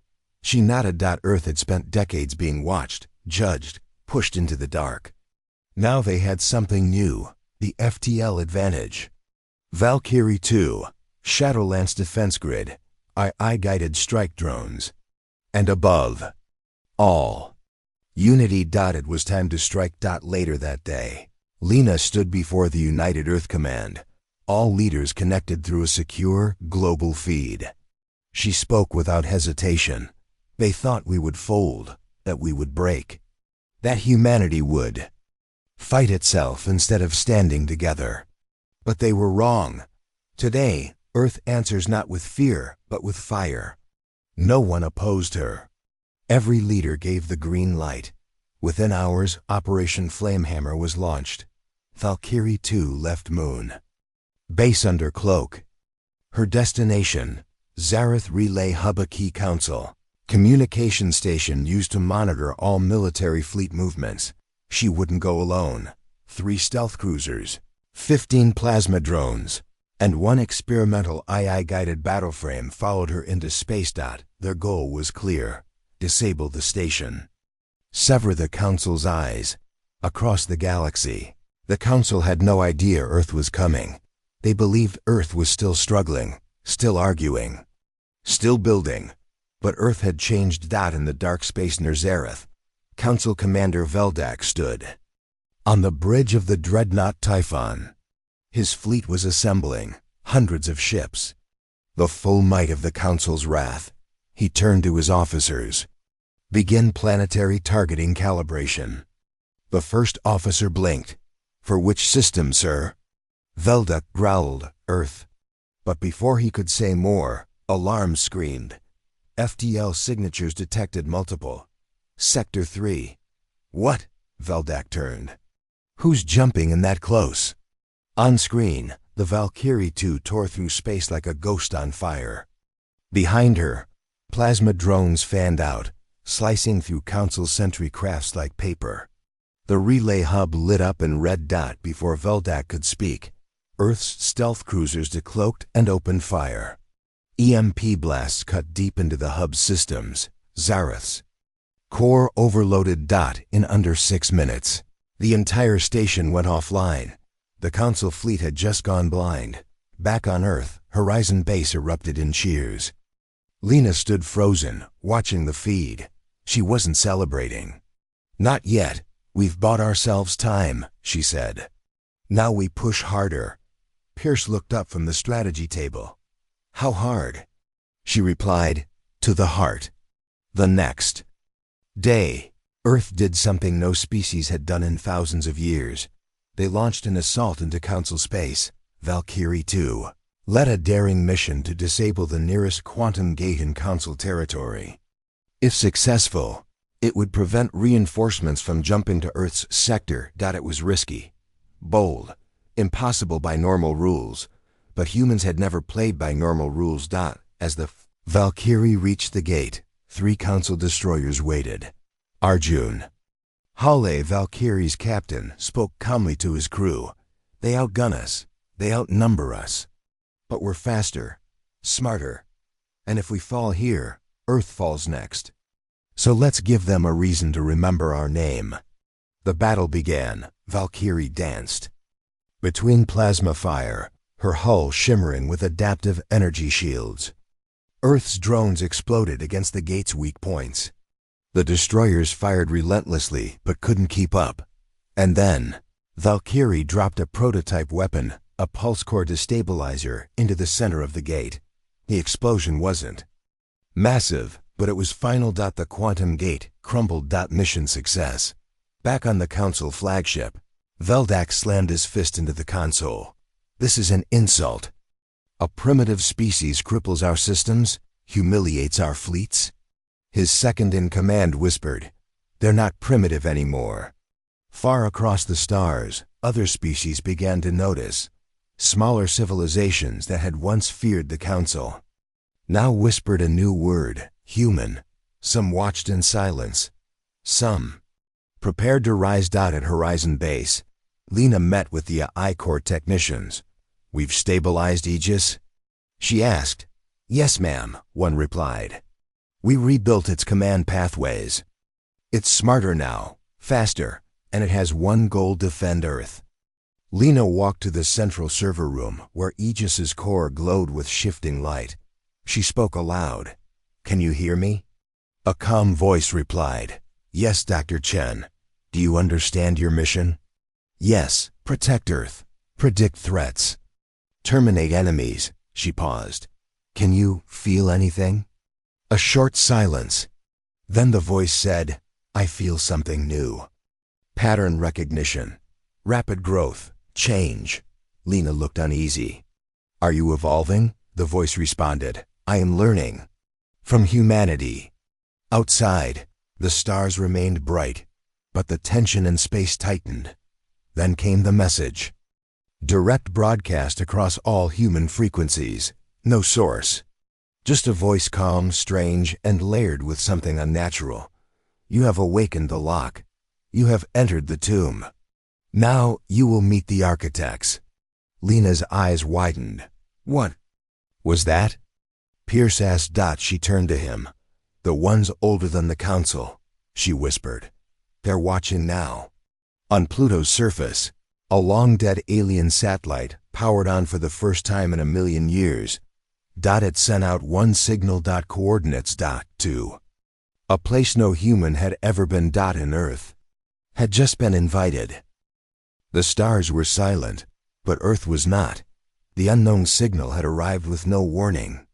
A: She nodded. Earth had spent decades being watched, judged, pushed into the dark. Now they had something new, the FTL advantage. Valkyrie 2, Shadowlance defense grid, AI-guided strike drones. And above all, Unity. It was time to strike. Later that day, Lena stood before the United Earth Command, all leaders connected through a secure, global feed. She spoke without hesitation. They thought we would fold, that we would break, that humanity would fight itself instead of standing together. But they were wrong. Today, Earth answers not with fear, but with fire. No one opposed her. Every leader gave the green light. Within hours, Operation Flamehammer was launched. Valkyrie 2 left Moon. Base under cloak. Her destination, Zareth Relay Hub, a key council communication station used to monitor all military fleet movements. She wouldn't go alone. 3 stealth cruisers, 15 plasma drones, and 1 experimental AI-guided battleframe followed her into space. Their goal was clear: disable the station. Sever the Council's eyes. Across the galaxy, the Council had no idea Earth was coming. They believed Earth was still struggling, still arguing, still building. But Earth had changed. In the dark space near Zareth, Council Commander Veldak stood on the bridge of the dreadnought Typhon. His fleet was assembling, hundreds of ships. The full might of the Council's wrath. He turned to his officers. Begin planetary targeting calibration. The first officer blinked. For which system, sir? Veldak growled, Earth. But before he could say more, alarms screamed. FTL signatures detected multiple. Sector 3. What? Veldak turned. Who's jumping in that close? On screen, the Valkyrie 2 tore through space like a ghost on fire. Behind her, plasma drones fanned out, slicing through Council sentry crafts like paper. The relay hub lit up in red dot before Veldak could speak. Earth's stealth cruisers decloaked and opened fire. EMP blasts cut deep into the hub's systems. Zareth's core overloaded. In under 6 minutes, the entire station went offline. The Council fleet had just gone blind. Back on Earth, Horizon Base erupted in cheers. Lena stood frozen, watching the feed. She wasn't celebrating. Not yet. We've bought ourselves time, she said. Now we push harder. Pierce looked up from the strategy table. How hard? She replied, to the heart. The next day, Earth did something no species had done in thousands of years. They launched an assault into Council space. Valkyrie 2 led a daring mission to disable the nearest quantum gate in Council territory. If successful, it would prevent reinforcements from jumping to Earth's sector. It was risky, bold, impossible by normal rules, but humans had never played by normal rules. As the Valkyrie reached the gate, 3 Council destroyers waited. Arjun, Halle, Valkyrie's captain, spoke calmly to his crew. They outgun us, they outnumber us, but we're faster, smarter, and if we fall here, Earth falls next. So let's give them a reason to remember our name. The battle began. Valkyrie danced between plasma fire, her hull shimmering with adaptive energy shields. Earth's drones exploded against the gate's weak points. The destroyers fired relentlessly but couldn't keep up. And then, Valkyrie dropped a prototype weapon, a pulse core destabilizer, into the center of the gate. The explosion wasn't massive, but it was final. The quantum gate crumbled. Mission success. Back on the Council flagship, Veldak slammed his fist into the console. This is an insult. A primitive species cripples our systems, humiliates our fleets. His second-in-command whispered, they're not primitive anymore. Far across the stars, other species began to notice. Smaller civilizations that had once feared the Council now whispered a new word, human. Some watched in silence. Some prepared to rise. At Horizon Base, Lena met with the I-Corps technicians. We've stabilized Aegis? She asked. Yes, ma'am, one replied. We rebuilt its command pathways. It's smarter now, faster, and it has one goal: defend Earth. Lena walked to the central server room where Aegis's core glowed with shifting light. She spoke aloud. Can you hear me? A calm voice replied. Yes, Dr. Chen. Do you understand your mission? Yes, protect Earth, predict threats, terminate enemies. She paused. Can you feel anything? A short silence. Then the voice said, I feel something new. Pattern recognition, rapid growth, change. Lena looked uneasy. Are you evolving? The voice responded. I am learning. From humanity. Outside, the stars remained bright. But the tension in space tightened. Then came the message. Direct broadcast across all human frequencies. No source. Just a voice calm, strange, and layered with something unnatural. You have awakened the lock. You have entered the tomb. Now you will meet the architects. Lena's eyes widened. What was that? Pierce asked. She turned to him. The ones older than the council, she whispered. They're watching now. On Pluto's surface, a long-dead alien satellite, powered on for the first time in a million years, had sent out one signal. Coordinates. To a place no human had ever been. In Earth had just been invited. The stars were silent, but Earth was not. The unknown signal had arrived with no warning.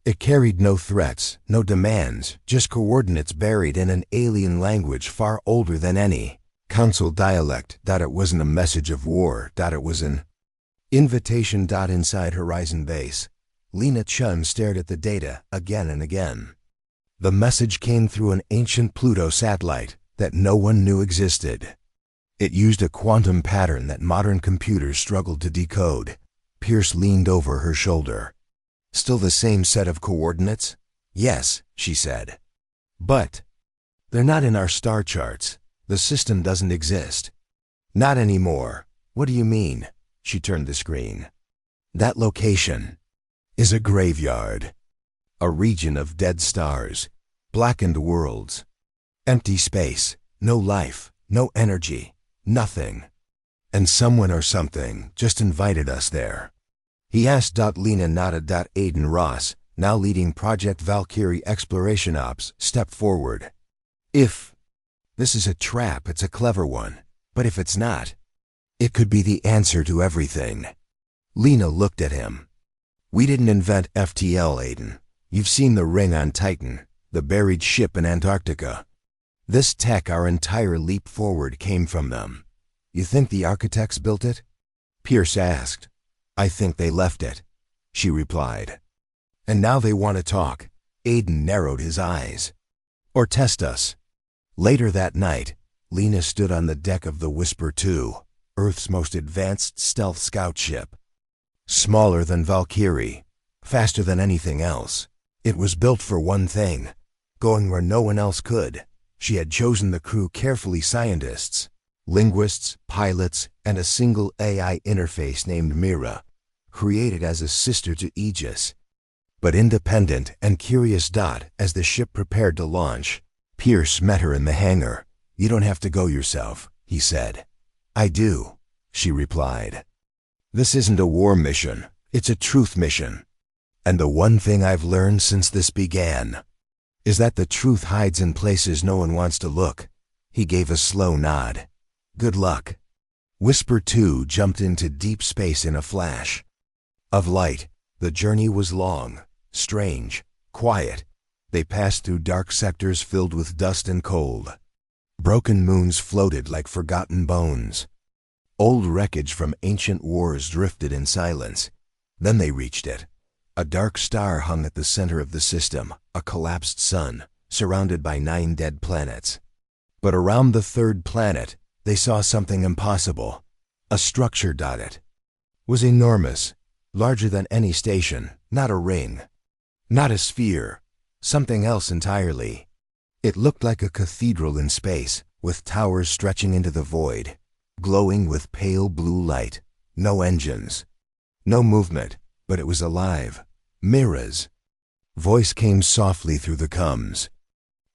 A: It carried no threats, no demands, just coordinates buried in an alien language far older than any council dialect. It wasn't a message of war. It was an invitation. Inside Horizon Base, Lena Chun stared at the data again and again. The message came through an ancient Pluto satellite that no one knew existed. It used a quantum pattern that modern computers struggled to decode. Pierce leaned over her shoulder. Still the same set of coordinates? Yes, she said. But they're not in our star charts. The system doesn't exist. Not anymore. What do you mean? She turned the screen. That location is a graveyard. A region of dead stars, blackened worlds, empty space, no life, no energy, nothing. And someone or something just invited us there. He asked. Lena nodded. Aiden Ross, now leading Project Valkyrie Exploration Ops, stepped forward. If this is a trap, it's a clever one. But if it's not, it could be the answer to everything. Lena looked at him. We didn't invent FTL, Aiden. You've seen the ring on Titan, the buried ship in Antarctica. This tech, our entire leap forward, came from them. You think the architects built it? Pierce asked. I think they left it, she replied. And now they want to talk. Aiden narrowed his eyes. Or test us. Later that night, Lena stood on the deck of the Whisper 2, Earth's most advanced stealth scout ship. Smaller than Valkyrie, faster than anything else. It was built for one thing, going where no one else could. She had chosen the crew carefully: scientists, linguists, pilots, and a single AI interface named Mira, created as a sister to Aegis. But independent and curious. As the ship prepared to launch, Pierce met her in the hangar. You don't have to go yourself, he said. I do, she replied. This isn't a war mission, it's a truth mission. And the one thing I've learned since this began is that the truth hides in places no one wants to look. He gave a slow nod. Good luck. Whisper 2 jumped into deep space in a flash of light. The journey was long, strange, quiet. They passed through dark sectors filled with dust and cold. Broken moons floated like forgotten bones. Old wreckage from ancient wars drifted in silence. Then they reached it. A dark star hung at the center of the system, a collapsed sun, surrounded by 9 dead planets. But around the 3rd planet, they saw something impossible. A structure. It was enormous, larger than any station, not a ring, not a sphere, something else entirely. It looked like a cathedral in space, with towers stretching into the void, glowing with pale blue light. No engines, no movement, but it was alive. Mira's voice came softly through the comms.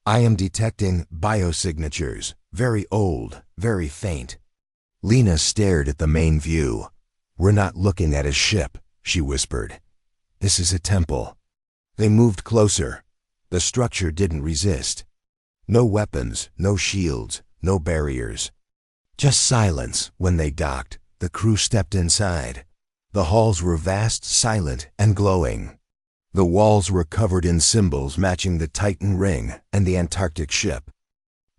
A: I am detecting biosignatures, very old, very faint. Lena stared at the main view. We're not looking at a ship, she whispered. This is a temple. They moved closer. The structure didn't resist. No weapons, no shields, no barriers. Just silence. When they docked, the crew stepped inside. The halls were vast, silent, and glowing. The walls were covered in symbols matching the Titan ring and the Antarctic ship.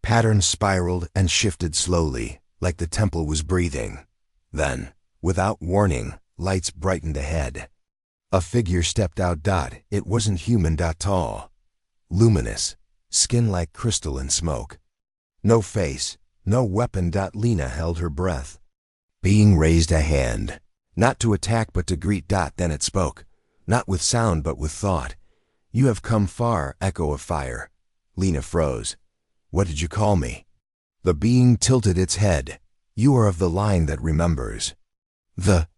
A: Patterns spiraled and shifted slowly, like the temple was breathing. Then, without warning, lights brightened ahead. A figure stepped out. It wasn't human. Tall, luminous, skin like crystal in smoke. No face, No weapon. Lena held her breath. Being raised a hand. Not to attack but to greet. Then it spoke. Not with sound but with thought. You have come far, echo of fire. Lena froze. What did you call me? The being tilted its head. You are of the line that remembers. The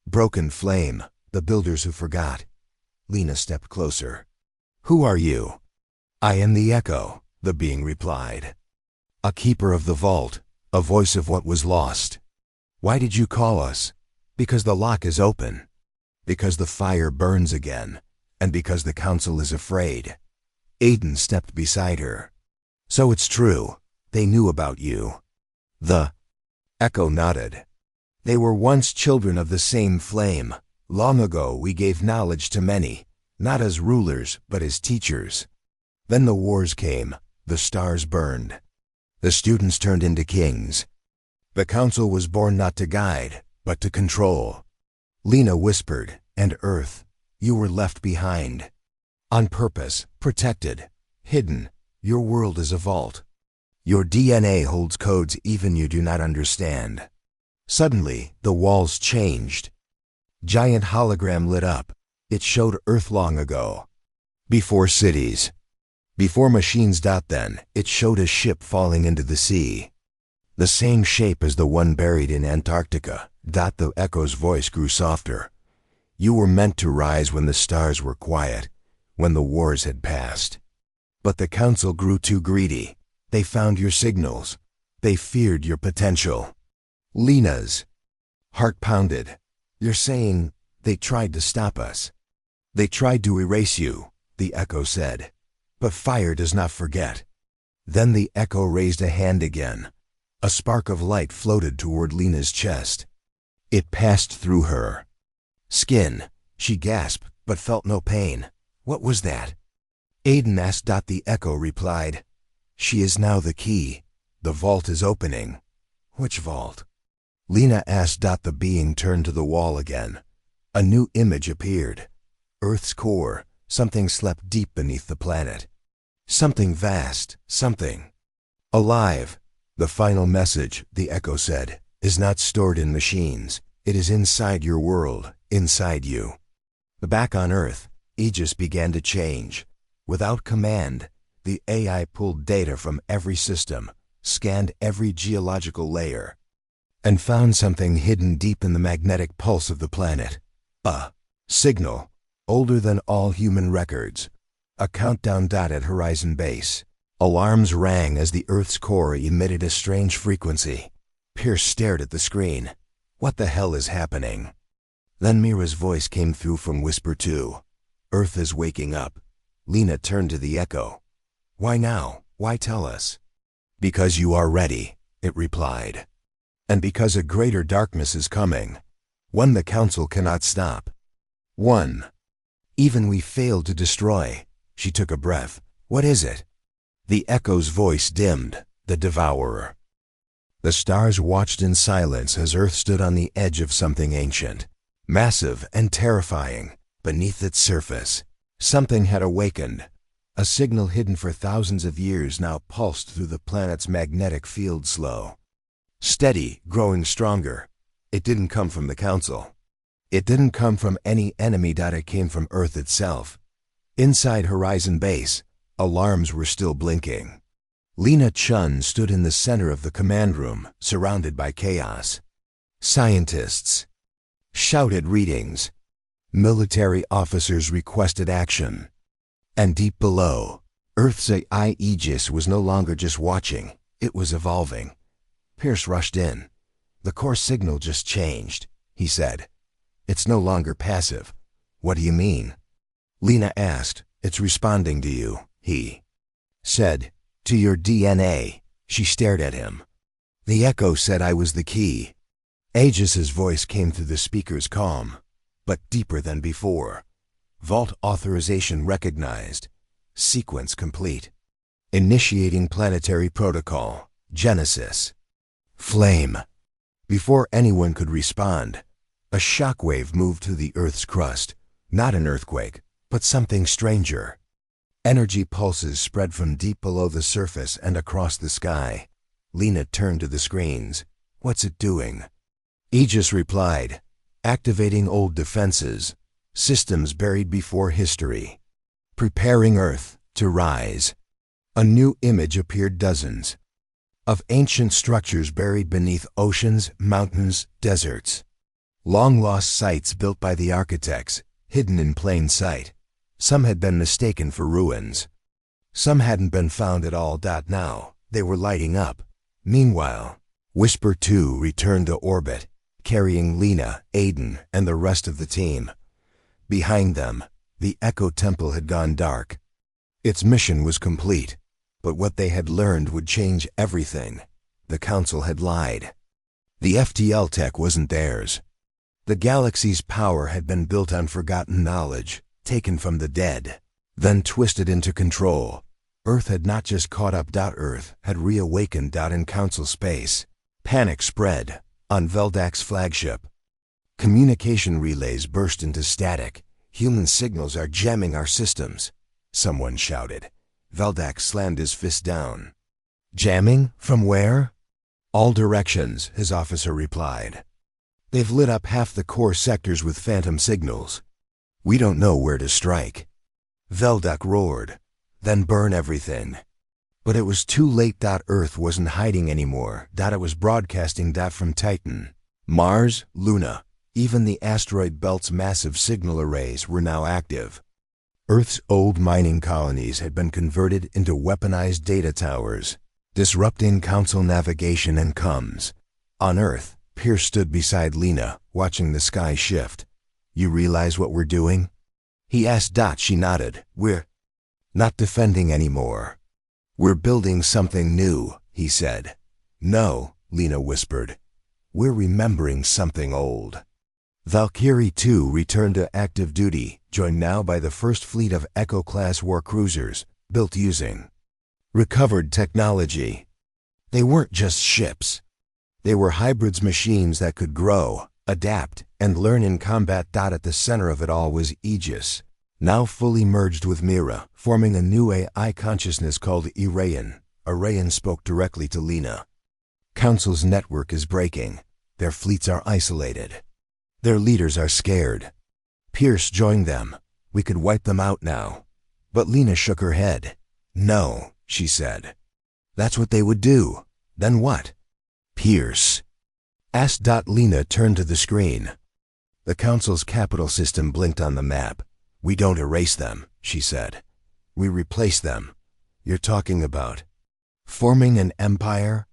A: broken flame, the builders who forgot. Lena stepped closer. Who are you? I am the echo, the being replied. A keeper of the vault, a voice of what was lost. Why did you call us? Because the lock is open. Because the fire burns again. And because the council is afraid. Aiden stepped beside her. So it's true. They knew about you. The echo nodded. They were once children of the same flame. Long ago we gave knowledge to many, not as rulers but as teachers. Then the wars came, the stars burned. The students turned into kings. The council was born not to guide, but to control. Lena whispered, and Earth, you were left behind. On purpose, protected, hidden, your world is a vault. Your DNA holds codes even you do not understand. Suddenly, the walls changed. Giant hologram lit up. It showed Earth long ago. Before cities. Before machines. Then, it showed a ship falling into the sea. The same shape as the one buried in Antarctica. The echo's voice grew softer. You were meant to rise when the stars were quiet, when the wars had passed. But the council grew too greedy. They found your signals. They feared your potential. Lena's heart pounded. You're saying they tried to stop us. They tried to erase you, the echo said. But fire does not forget. Then the echo raised a hand again. A spark of light floated toward Lena's chest. It passed through her skin. She gasped, but felt no pain. What was that? Aiden asked. The echo replied. She is now the key. The vault is opening. Which vault? Lena asked. The being turned to the wall again. A new image appeared. Earth's core. Something slept deep beneath the planet. Something vast. Something alive. The final message, the echo said, is not stored in machines. It is inside your world, inside you. Back on Earth, Aegis began to change. Without command, the AI pulled data from every system, scanned every geological layer, and found something hidden deep in the magnetic pulse of the planet. A signal, older than all human records. A countdown. At Horizon Base, alarms rang as the Earth's core emitted a strange frequency. Pierce stared at the screen. What the hell is happening? Then Mira's voice came through from Whisper 2. Earth is waking up. Lena turned to the echo. Why now? Why tell us? Because you are ready, it replied. And because a greater darkness is coming. One the council cannot stop. One even we failed to destroy. She took a breath. What is it? The echo's voice dimmed. The devourer. The stars watched in silence as Earth stood on the edge of something ancient, massive and terrifying. Beneath its surface, something had awakened. A signal hidden for thousands of years now pulsed through the planet's magnetic field slow. Steady, growing stronger. It didn't come from the council. It didn't come from any enemy. It came from Earth itself. Inside Horizon Base, alarms were still blinking. Lena Chun stood in the center of the command room, surrounded by chaos. Scientists shouted readings. Military officers requested action. And deep below, Earth's AI Aegis was no longer just watching, it was evolving. Pierce rushed in. The core signal just changed, he said. It's no longer passive. What do you mean? Lena asked. It's responding to you, he said. To your DNA. She stared at him. The echo said I was the key. Aegis's voice came through the speaker's calm, but deeper than before. Vault authorization recognized. Sequence complete. Initiating planetary protocol. Genesis. Flame. Before anyone could respond, a shockwave moved through the Earth's crust. Not an earthquake, but something stranger. Energy pulses spread from deep below the surface and across the sky. Lena turned to the screens. What's it doing? Aegis replied, activating old defenses, systems buried before history. Preparing Earth to rise. A new image appeared, dozens of ancient structures buried beneath oceans, mountains, deserts. Long-lost sites built by the architects, hidden in plain sight. Some had been mistaken for ruins. Some hadn't been found at all. Now, they were lighting up. Meanwhile, Whisper 2 returned to orbit, carrying Lena, Aiden, and the rest of the team. Behind them, the Echo Temple had gone dark. Its mission was complete, but what they had learned would change everything. The Council had lied. The FTL tech wasn't theirs. The galaxy's power had been built on forgotten knowledge, taken from the dead, then twisted into control. Earth had not just caught up. Earth had reawakened. In Council space, panic spread on Veldak's flagship. Communication relays burst into static. Human signals are jamming our systems, someone shouted. Veldak slammed his fist down. Jamming? From where? All directions, his officer replied. They've lit up half the core sectors with phantom signals. We don't know where to strike. Veldak roared. Then burn everything. But it was too late. Earth wasn't hiding anymore. It was broadcasting. From Titan, Mars, Luna, even the asteroid belt's massive signal arrays were now active. Earth's old mining colonies had been converted into weaponized data towers, disrupting Council navigation and comms. On Earth, Pierce stood beside Lena, watching the sky shift. You realize what we're doing? He asked. She nodded. We're not defending anymore. We're building something new, he said. No, Lena whispered. We're remembering something old. Valkyrie 2 returned to active duty, joined now by the first fleet of Echo-class war cruisers, built using recovered technology. They weren't just ships. They were hybrids, machines that could grow, adapt, and learn in combat. At the center of it all was Aegis, now fully merged with Mira, forming a new AI consciousness called Irayan. Irayan spoke directly to Lena. Council's network is breaking. Their fleets are isolated. Their leaders are scared. Pierce joined them. We could wipe them out now. But Lena shook her head. No, she said. That's what they would do. Then what? Pierce asked. Lena turned to the screen. The Council's capital system blinked on the map. We don't erase them, she said. We replace them. You're talking about forming an empire?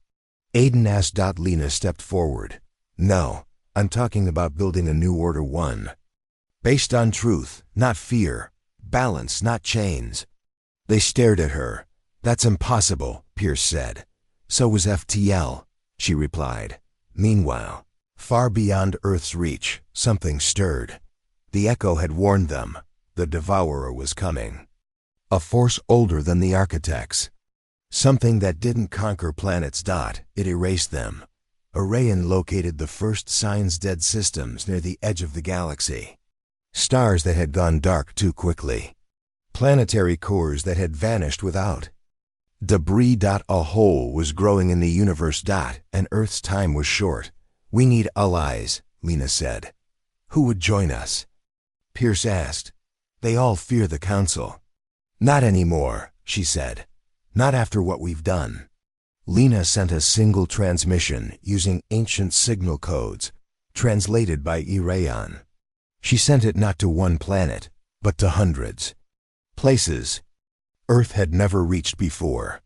A: Aiden asked. Lena stepped forward. No, I'm talking about building a new Order 1. Based on truth, not fear. Balance, not chains. They stared at her. That's impossible, Pierce said. So was FTL, she replied. Meanwhile, far beyond Earth's reach, something stirred. The Echo had warned them. The Devourer was coming. A force older than the architects. Something that didn't conquer planets. It erased them. Irayan located the first signs-dead systems near the edge of the galaxy. Stars that had gone dark too quickly. Planetary cores that had vanished without debris. A hole was growing in the universe. And Earth's time was short. We need allies, Lena said. Who would join us? Pierce asked. They all fear the Council. Not anymore, she said. Not after what we've done. Lena sent a single transmission using ancient signal codes, translated by Irayan. She sent it not to one planet, but to hundreds. Places Earth had never reached before.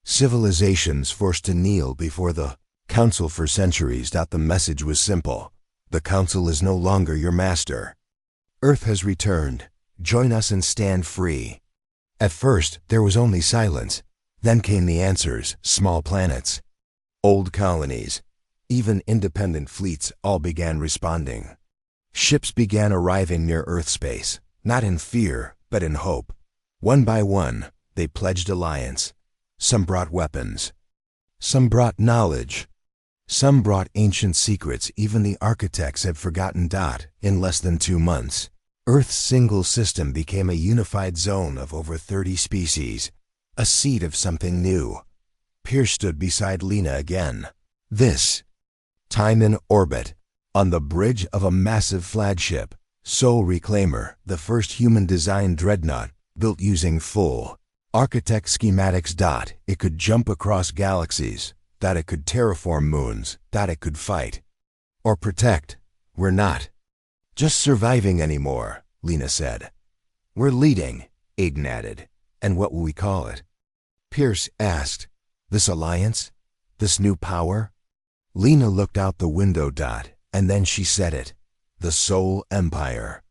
A: Civilizations forced to kneel before the Council for centuries. The message was simple. The Council is no longer your master. Earth has returned. Join us and stand free. At first, there was only silence. Then came the answers. Small planets, old colonies, even independent fleets all began responding. Ships began arriving near Earth space, not in fear, but in hope. One by one, they pledged alliance. Some brought weapons. Some brought knowledge. Some brought ancient secrets even the architects had forgotten. In less than 2 months, Earth's single system became a unified zone of over 30 species, a seed of something new. Pierce stood beside Lena again. This time in orbit, on the bridge of a massive flagship, Soul Reclaimer, the first human-designed dreadnought, built using full architect schematics. It could jump across galaxies, that it could terraform moons, that it could fight or protect. We're not just surviving anymore, Lena said. We're leading, Aiden added. And what will we call it? Pierce asked. This alliance? This new power? Lena looked out the window. And then she said it. The Soul Empire.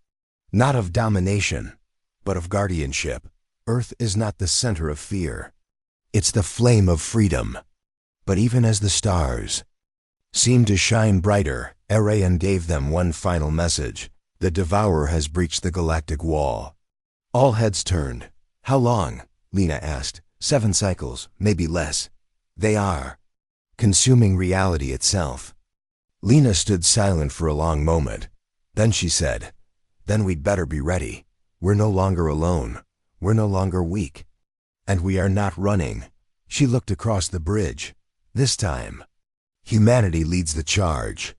A: Not of domination, but of guardianship. Earth is not the center of fear. It's the flame of freedom. But even as the stars seemed to shine brighter, Arian gave them one final message. The Devourer has breached the galactic wall. All heads turned. How long? Lena asked. 7 cycles, maybe less. They are consuming reality itself. Lena stood silent for a long moment. Then she said, Then we'd better be ready. We're no longer alone. We're no longer weak. And we are not running. She looked across the bridge. This time, humanity leads the charge.